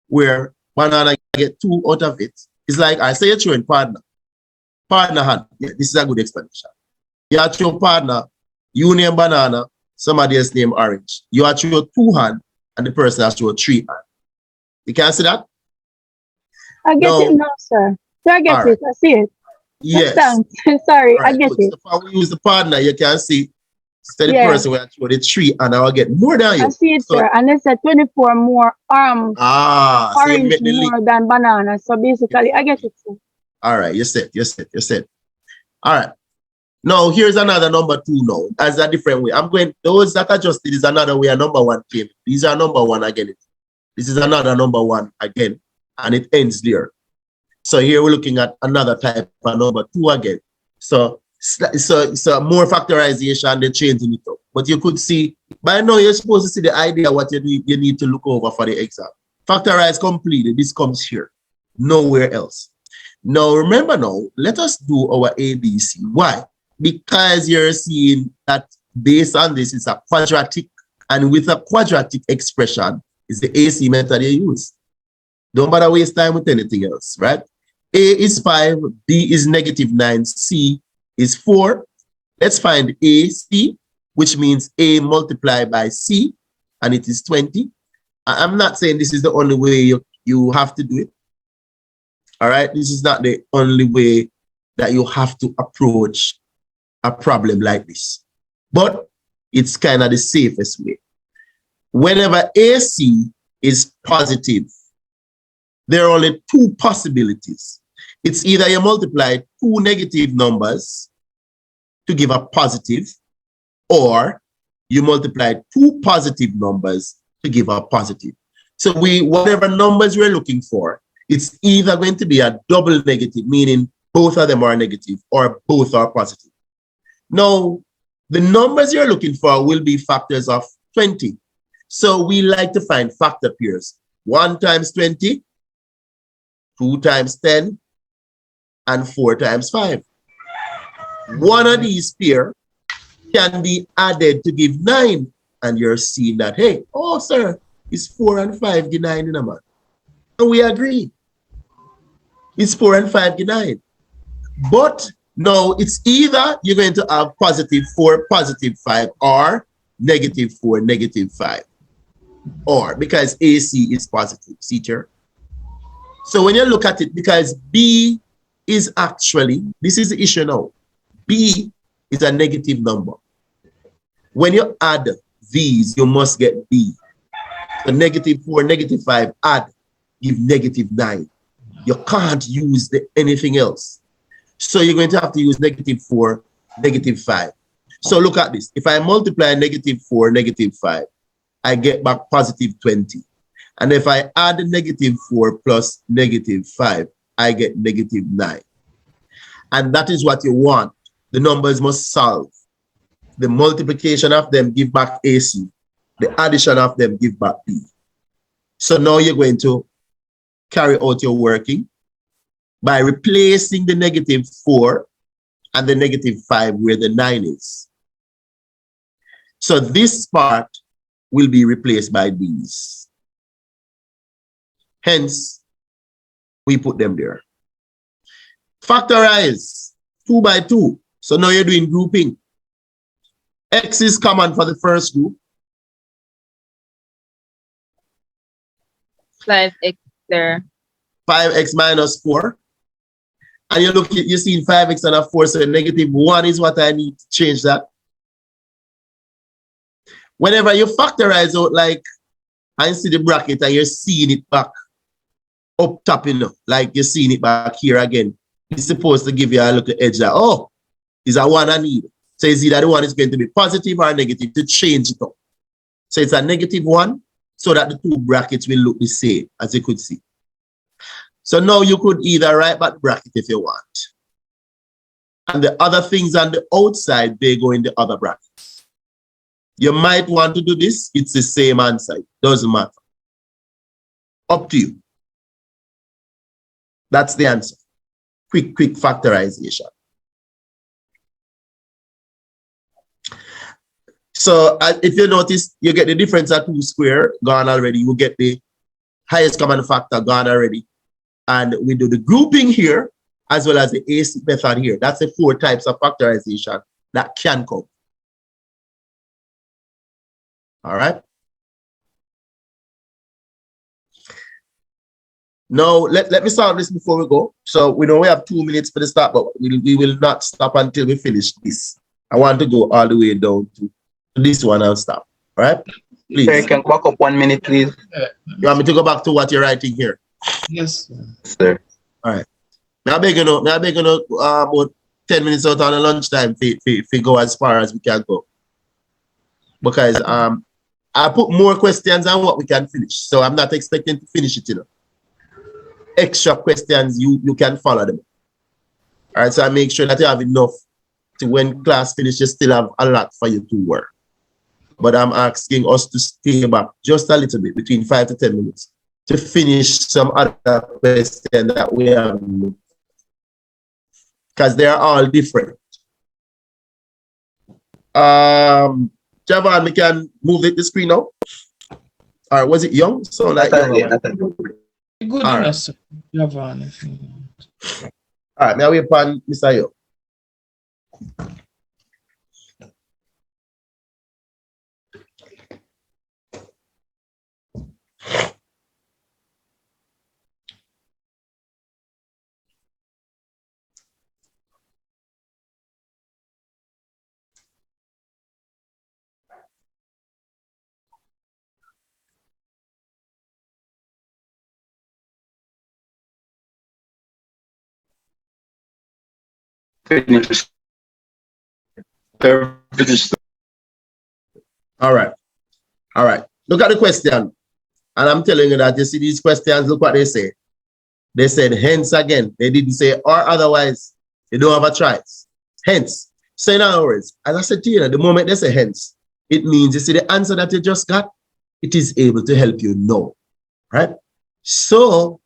Where banana get 2 out of it. It's like I say you're throwing partner hand. Yeah, this is a good explanation. You are throwing partner, you name banana, somebody else name orange. You are throwing 2 hand, and the person has to 3 hand. You can't see that? I get it now, sir. So I get it. I see it. Yes. Sorry, I get it. So if we use the partner, you can see the person will throw the 3 and I will get more than you. I see it, sir. And it's a 24 more orange more than banana. So basically, I get it, sir. All right, you're set. All right. Now, here's another number 2 now. As a different way. I'm going, those that adjusted is another way, a number 1 came. These are number 1 again. This is another number 1 again. And it ends there. So here we're looking at another type of number 2 again. So more factorization, they're changing it up. But you could see, by now you're supposed to see the idea what you need to look over for the exam. Factorize completely, this comes here, nowhere else. Now remember now, let us do our ABC. Why? Because you're seeing that based on this, it's a quadratic, and with a quadratic expression, is the AC method you use. Don't bother waste time with anything else, right? A is 5, B is -9, C is 4. Let's find AC, which means A multiplied by C, and it is 20. I'm not saying this is the only way you have to do it. All right, this is not the only way that you have to approach a problem like this, but it's kind of the safest way. Whenever AC is positive, there are only 2 possibilities. It's either you multiply 2 negative numbers to give a positive, or you multiply 2 positive numbers to give a positive. So whatever numbers we're looking for, it's either going to be a double negative, meaning both of them are negative, or both are positive. Now, the numbers you're looking for will be factors of 20. So we like to find factor pairs. 1 times 20, 2 times 10, and 4 times 5. One of these pair can be added to give 9. And you're seeing that, hey, oh, sir, it's 4 and 5 give 9 in a month. And we agree. It's 4 and 5 give 9. But no, it's either you're going to have +4, +5, or -4, -5. Or because AC is positive, see here? So when you look at it, because B is actually, this is the issue now. B is a negative number. When you add these, you must get B. So -4, -5, add, give -9. You can't use anything else. So you're going to have to use -4, -5. So look at this. If I multiply -4, -5, I get back +20. And if I add -4 plus -5, I get -9. And that is what you want. The numbers must solve. The multiplication of them give back AC. The addition of them give back B. So now you're going to carry out your working by replacing the -4 and the -5 where the 9 is. So this part will be replaced by these. Hence, we put them there. Factorize 2 by 2. So now you're doing grouping. X is common for the first group. 5x there. 5x minus 4. And you look at, you see 5x and a 4, so -1 is what I need to change that. Whenever you factorize out, like, I see the bracket and you're seeing it back up top, you know, like you're seeing it back here again. It's supposed to give you a little edge that, oh, is a 1 I need. So it's either the one is going to be positive or negative to change it up. So it's a -1 so that the two brackets will look the same, as you could see. So now you could either write back the bracket if you want. And the other things on the outside, they go in the other brackets. You might want to do this. It's the same answer. It doesn't matter. Up to you. That's the answer. Quick factorization. So if you notice, you get the difference at 2 square gone already. You get the highest common factor gone already. And we do the grouping here as well as the AC method here. That's the 4 types of factorization that can come. All right. Now, let me start this before we go. So we know we have 2 minutes for the start, but we will not stop until we finish this. I want to go all the way down to this one and stop. All right? Please. Sir, you can back up 1 minute, please. You want me to go back to what you're writing here? Yes, sir. All right. Now I'm begging about 10 minutes out on the lunchtime if we go as far as we can go. Because I put more questions on what we can finish. So I'm not expecting to finish it, you know. Extra questions, you can follow them. All right, so I make sure that you have enough to when class finishes, you still have a lot for you to work. But I'm asking us to stay back just a little bit, between 5 to 10 minutes, to finish some other questions that we have, because they are all different. Javon, we can move the screen now. Or was it young? So like good all enough, right. Javon. All right, may I wait upon Mr. Yo? All right. All right. Look at the question. And I'm telling you that you see these questions, look what they say. They said hence again. They didn't say or otherwise. They don't have a choice. Hence. So in other words, as I said to you, the moment they say hence, it means you see the answer that you just got, it is able to help you know. Right? So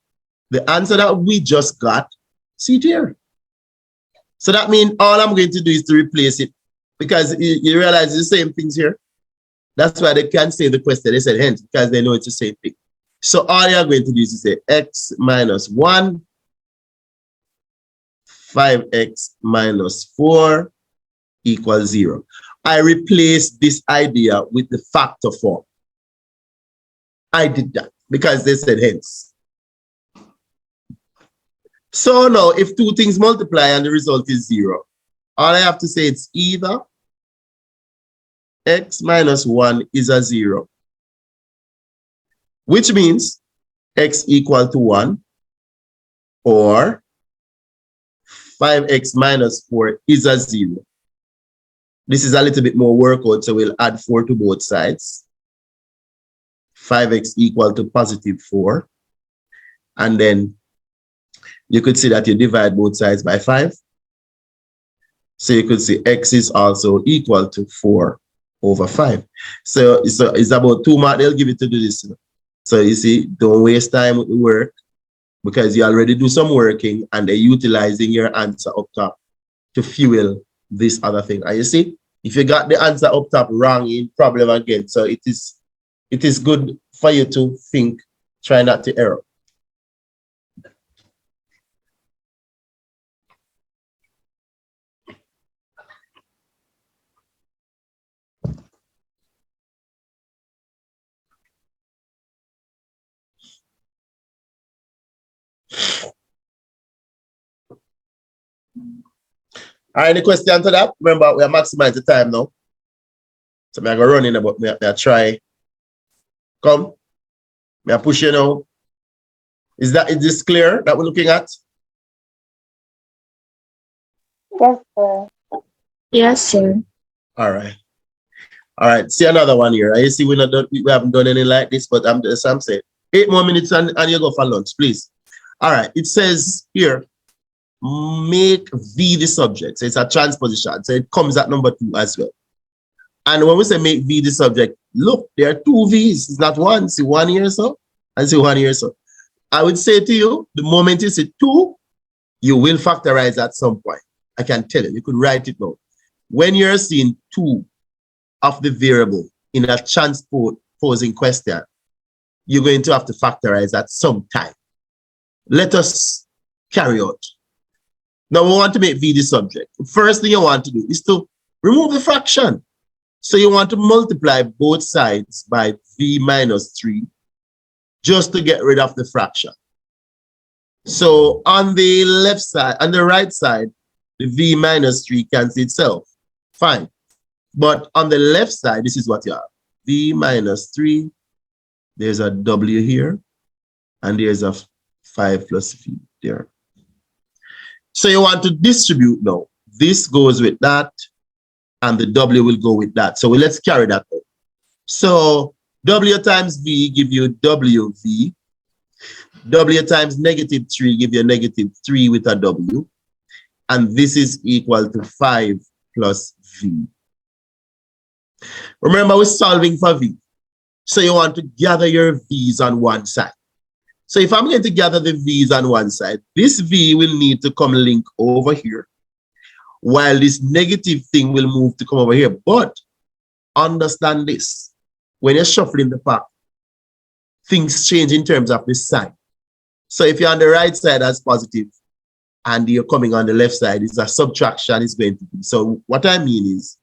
the answer that we just got, see it here. So that means all I'm going to do is to replace it, because you realize it's the same things here. That's why they can't say the question. They said hence, because they know it's the same thing. So all you're going to do is to say x minus 1, 5x minus 4 equals 0. I replaced this idea with the factor form. I did that because they said hence. So now, if two things multiply and the result is 0, all I have to say it's either x minus 1 is a 0, which means x equal to 1, or 5x minus 4 is a 0. This is a little bit more workout, so we'll add 4 to both sides. 5x equal to positive 4. And then you could see that you divide both sides by 5. So you could see x is also equal to 4 over 5. So it's about 2 marks. They'll give it to do this. So you see, don't waste time with the work, because you already do some working and they're utilizing your answer up top to fuel this other thing. And you see, if you got the answer up top wrong, in problem again. So it is it is good for you to think, try not to error. All right, any question to that? Remember, we are maximizing the time now. So I'm going to run in about me I try. Come. I push you now. Is this clear that we're looking at? Yes, sir. Yes, sir. All right. All right. See another one here. You see we haven't done any like this, but I'm saying 8 more minutes and you go for lunch, please. All right. It says here, make V the subject. So it's a transposition. So it comes at number 2 as well. And when we say make V the subject, look, there are 2 V's. It's not one. See 1 here, so, and see 1 here, so. I would say to you, the moment you say 2, you will factorize at some point. I can tell you. You could write it down. When you're seeing 2 of the variable in a transposing question, you're going to have to factorize at some time. Let us carry on. Now we want to make V the subject. The first thing you want to do is to remove the fraction. So you want to multiply both sides by V minus 3 just to get rid of the fraction. So on the left side, on the right side, the V minus 3 cancels itself. Fine. But on the left side, this is what you have. V minus 3, there's a W here, and there's a 5 plus V there. So you want to distribute now. This goes with that, and the W will go with that. So let's carry that out. So W times V give you WV. W times negative 3 give you negative 3 with a W. And this is equal to 5 plus V. Remember, we're solving for V. So you want to gather your V's on one side. So if I'm going to gather the V's on one side, this V will need to come link over here, while this negative thing will move to come over here. But understand this. When you're shuffling the pack, things change in terms of the sign. So if you're on the right side as positive, and you're coming on the left side, it's a subtraction is going to be. So what I mean is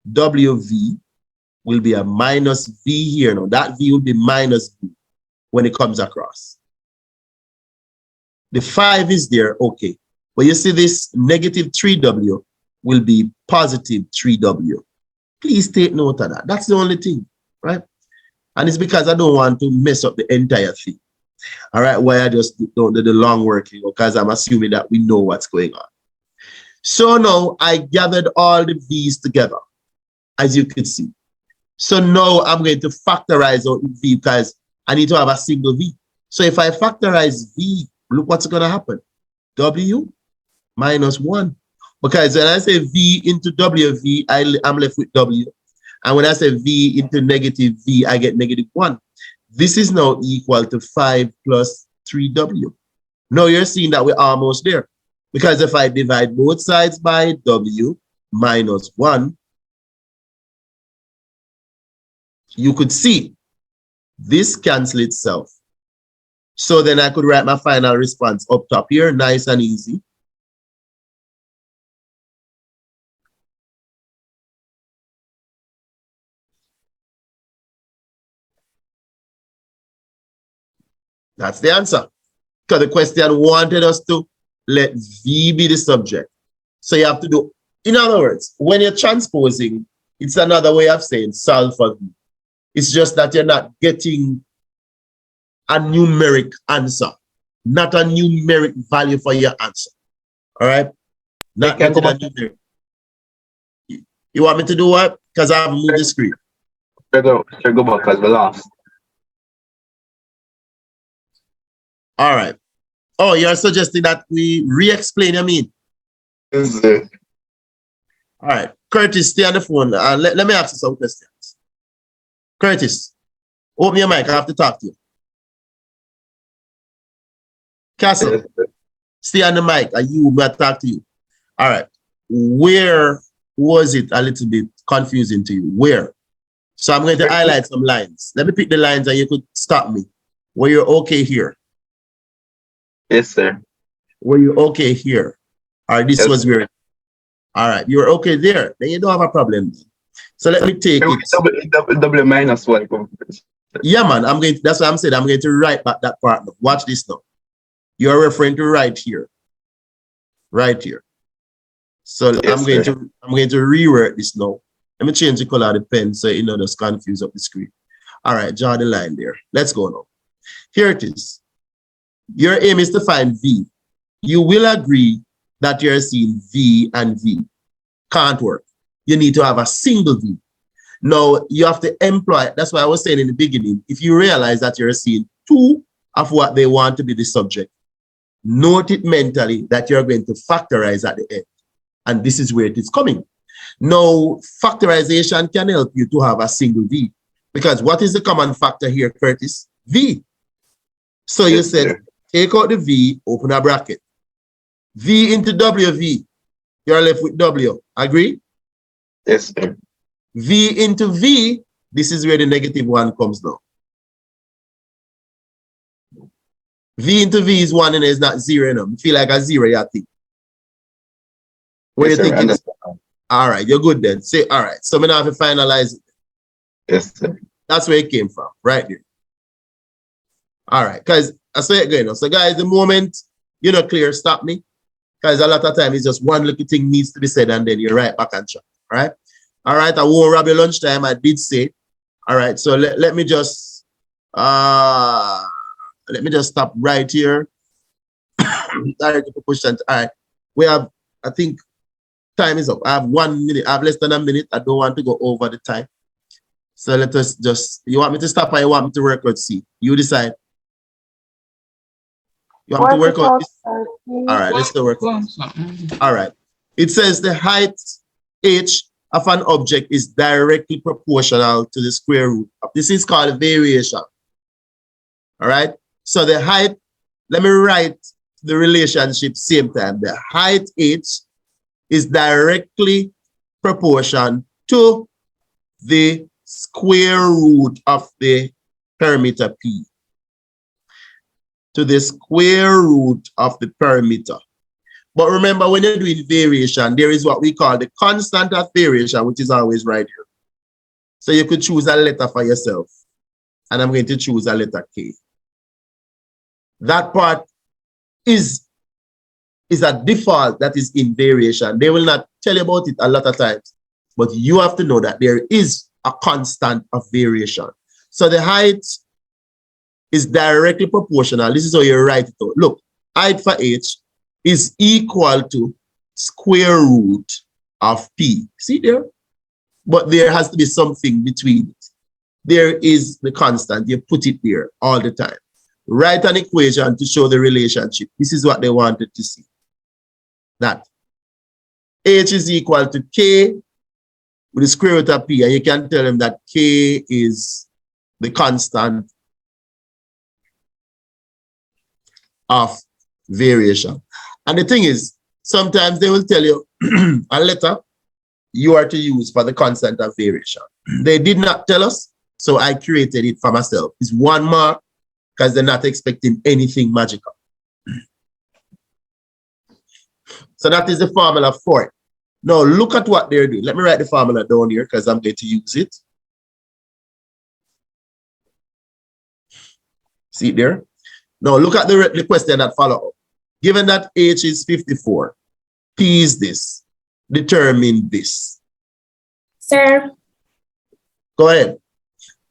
WV will be a minus V here. Now that V will be minus V when it comes across. The 5 is there, okay. But you see this negative 3W will be positive 3W. Please take note of that. That's the only thing, right? And it's because I don't want to mess up the entire thing. All right, why I just don't do the long working, because I'm assuming that we know what's going on. So now I gathered all the V's together, as you can see. So now I'm going to factorize out V because I need to have a single V. So if I factorize V, look what's going to happen. W minus 1. Because when I say V into WV, I'm left with W. And when I say V into negative V, I get negative 1. This is now equal to 5 plus 3W. Now you're seeing that we're almost there. Because if I divide both sides by W minus 1, you could see this cancels itself. So then I could write my final response up top here, nice and easy. That's the answer. Because the question wanted us to let V be the subject. So you have to do, in other words, when you're transposing, it's another way of saying solve for V. It's just that you're not getting a numeric answer, not a numeric value for your answer. All right? Not getting a numeric. You want me to do what? Because I haven't moved the screen. Go back because we lost. All right. Oh, you're suggesting that we re-explain, you mean? Yes, all right. Curtis, stay on the phone. Let me ask you some questions. Curtis, open your mic. I have to talk to you. Castle, stay on the mic. You will talk to you. All right. Where was it a little bit confusing to you? Where? So I'm going to highlight some lines. Let me pick the lines and you could stop me. Were you okay here? Yes, sir. Were you okay here? Or this Yes, was sir. where? All right, you were okay there. Then you don't have a problem. So let me take it. Double minus 1. Yeah, man. That's what I'm saying. I'm going to write back that part now. Watch this now. You're referring to right here. Right here. So Yes, I'm going to rewrite this now. Let me change the color of the pen so you know just confuse up the screen. All right, draw the line there. Let's go now. Here it is. Your aim is to find V. You will agree that you're seeing V and V. Can't work. You need to have a single V. Now, you have to employ, that's why I was saying in the beginning, if you realize that you're seeing two of what they want to be the subject, note it mentally that you're going to factorize at the end. And this is where it is coming. Now, factorization can help you to have a single V. Because what is the common factor here, Curtis? V. So you said, take out the V, open a bracket. V into WV. You're left with W. Agree? Yes, sir. V into V, this is where the negative 1 comes now. V into V is 1 and it's not 0 enough. You feel like a 0, you think. What Yes, you sir, thinking? All right, you're good then. Say, all right. So we now have to finalize it. Yes, sir. That's where it came from, right there. All right, because I say it again. So guys, the moment you're not clear, stop me. Because a lot of time it's just one little thing needs to be said and then you're right back on track. All right. All right, I won't rob your lunchtime. I did say. All right, so let me just stop right here. Direct proportion. All right, we have, I think time is up. I have 1 minute. I have less than a minute. I don't want to go over the time. So let us just, you want me to stop or you want me to work out C? You decide. You want me to work out this? All right, let's do work out. All right. It says the height h of an object is directly proportional to the square root. This is called variation. All right. So the height, let me write the relationship same time. The height h is directly proportional to the square root of the perimeter P. To the square root of the perimeter. But remember, when you're doing variation, there is what we call the constant of variation, which is always right here. So you could choose a letter for yourself. And I'm going to choose a letter K. That part is a default that is in variation. They will not tell you about it a lot of times. But you have to know that there is a constant of variation. So the height is directly proportional. This is how you write it out. Look, height for h is equal to square root of P. See there? But there has to be something between it. There is the constant. You put it there all the time. Write an equation to show the relationship. This is what they wanted to see. That h is equal to k with the square root of P. And you can tell them that k is the constant of variation. And the thing is, sometimes they will tell you a letter you are to use for the constant of variation. They did not tell us, so I created it for myself. It's 1 mark because they're not expecting anything magical. So that is the formula for it. Now look at what they're doing. Let me write the formula down here because I'm going to use it. See it there? Now look at the question that follows. Given that h is 54, p is this, determine this. Sir, go ahead.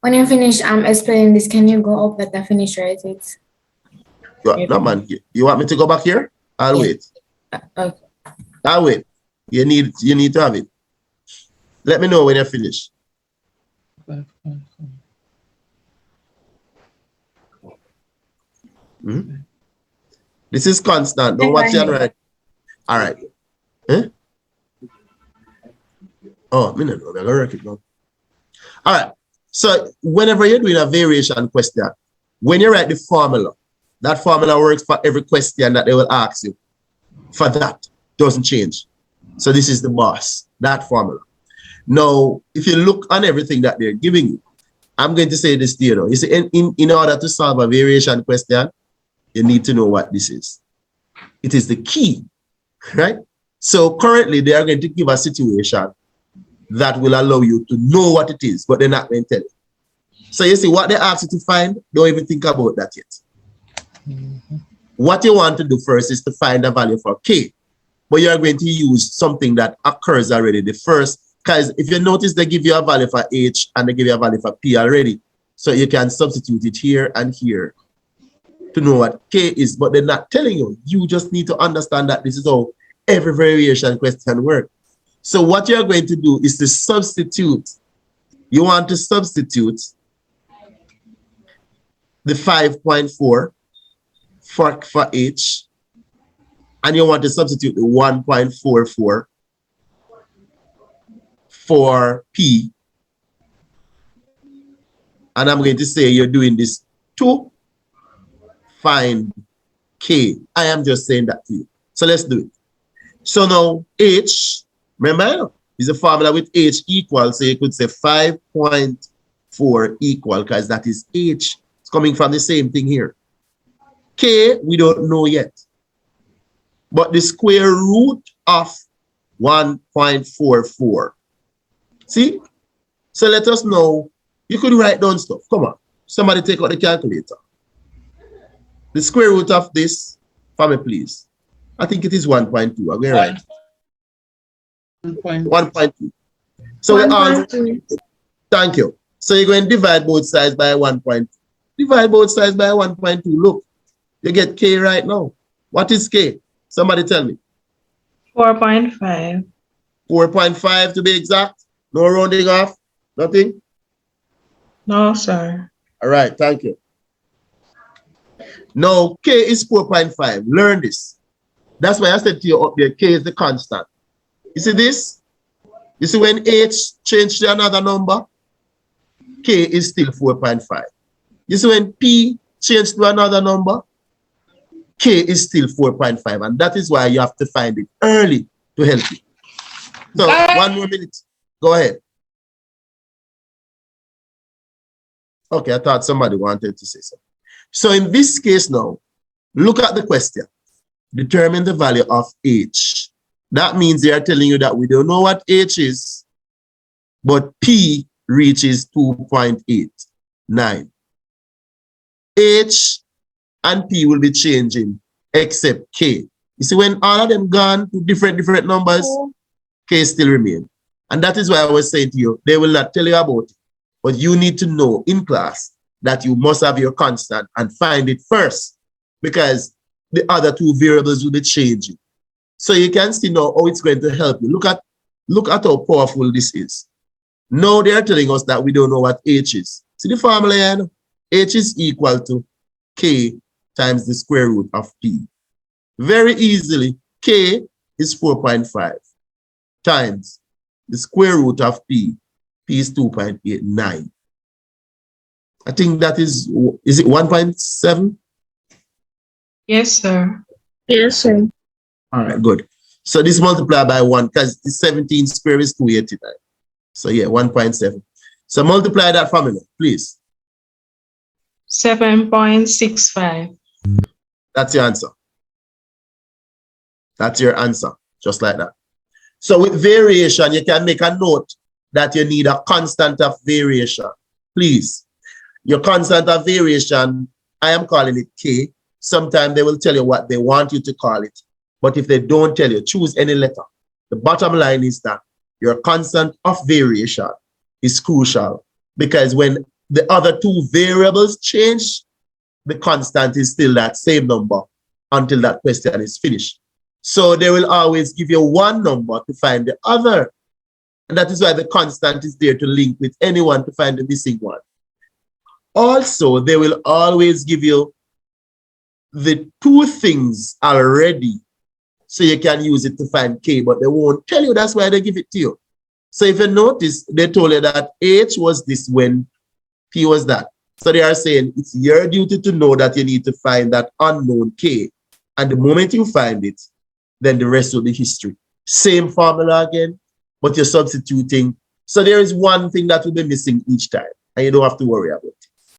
When you finish explaining this, can you go up let I finish write it? No man, you want me to go back here? I'll wait. Okay. I'll wait. You need to have it. Let me know when you're finished. This is constant. Don't watch it right. All right. Eh? Oh, I'm going to work it now. All right. So whenever you're doing a variation question, when you write the formula, that formula works for every question that they will ask you. For that, doesn't change. So this is the boss, that formula. Now, if you look on everything that they're giving you, I'm going to say this to you. You see, in order to solve a variation question, you need to know what this is. It is the key, right? So currently, they are going to give a situation that will allow you to know what it is, but they're not going to tell you. So you see, what they ask you to find, don't even think about that yet. What you want to do first is to find a value for k, but you're going to use something that occurs already, the first, because if you notice, they give you a value for h and they give you a value for p already. So you can substitute it here and here to know what k is, but they're not telling you. You just need to understand that this is how every variation question works. So what you're going to do is to substitute. You want to substitute the 5.4 for h, and you want to substitute the 1.44 for p. And I'm going to say you're doing this to find k. I am just saying that to you. So let's do it. So now h, remember, is a formula with h equal, so you could say 5.4 equal, because that is h. It's coming from the same thing here. K, we don't know yet. But the square root of 1.44. See? So let us know. You could write down stuff. Come on. Somebody take out the calculator. The square root of this, for me, please. I think it is 1.2. I'm going to write 1.2. So we all, thank you. So you're going to divide both sides by 1.2. Divide both sides by 1.2. Look, you get k right now. What is k? Somebody tell me. 4.5. 4.5 to be exact. No rounding off. Nothing. No, sir. All right. Thank you. Now, k is 4.5. Learn this. That's why I said to you up there, k is the constant. You see this? You see when h changed to another number, k is still 4.5. You see when p changed to another number, k is still 4.5. And that is why you have to find it early to help you. So, one more minute. Go ahead. Okay, I thought somebody wanted to say something. So in this case now, look at the question. Determine the value of h. That means they are telling you that we don't know what h is, but p reaches 2.89. H and p will be changing except k. You see, when all of them gone to different numbers, k still remain. And that is why I was saying to you, they will not tell you about it. But you need to know in class that you must have your constant and find it first, because the other two variables will be changing. So you can see now how it's going to help you. Look at how powerful this is. Now they are telling us that we don't know what h is. See the formula here? H is equal to k times the square root of p. Very easily, k is 4.5 times the square root of p. P is 2.89. I think that is it 1.7? Yes, sir. Yes, sir. All right, good. So this multiplied by 1, because the 17 square is 289. So yeah, 1.7. So multiply that formula, please. 7.65. That's your answer. That's your answer, just like that. So with variation, you can make a note that you need a constant of variation. Please, your constant of variation, I am calling it k. Sometimes they will tell you what they want you to call it. But if they don't tell you, choose any letter. The bottom line is that your constant of variation is crucial, because when the other two variables change, the constant is still that same number until that question is finished. So they will always give you one number to find the other. And that is why the constant is there to link with anyone to find the missing one. Also, they will always give you the two things already, so you can use it to find k, but they won't tell you. That's why they give it to you. So if you notice, they told you that h was this when p was that. So they are saying it's your duty to know that you need to find that unknown k. And the moment you find it, then the rest will be history. Same formula again, but you're substituting So there is one thing that will be missing each time, and you don't have to worry about it.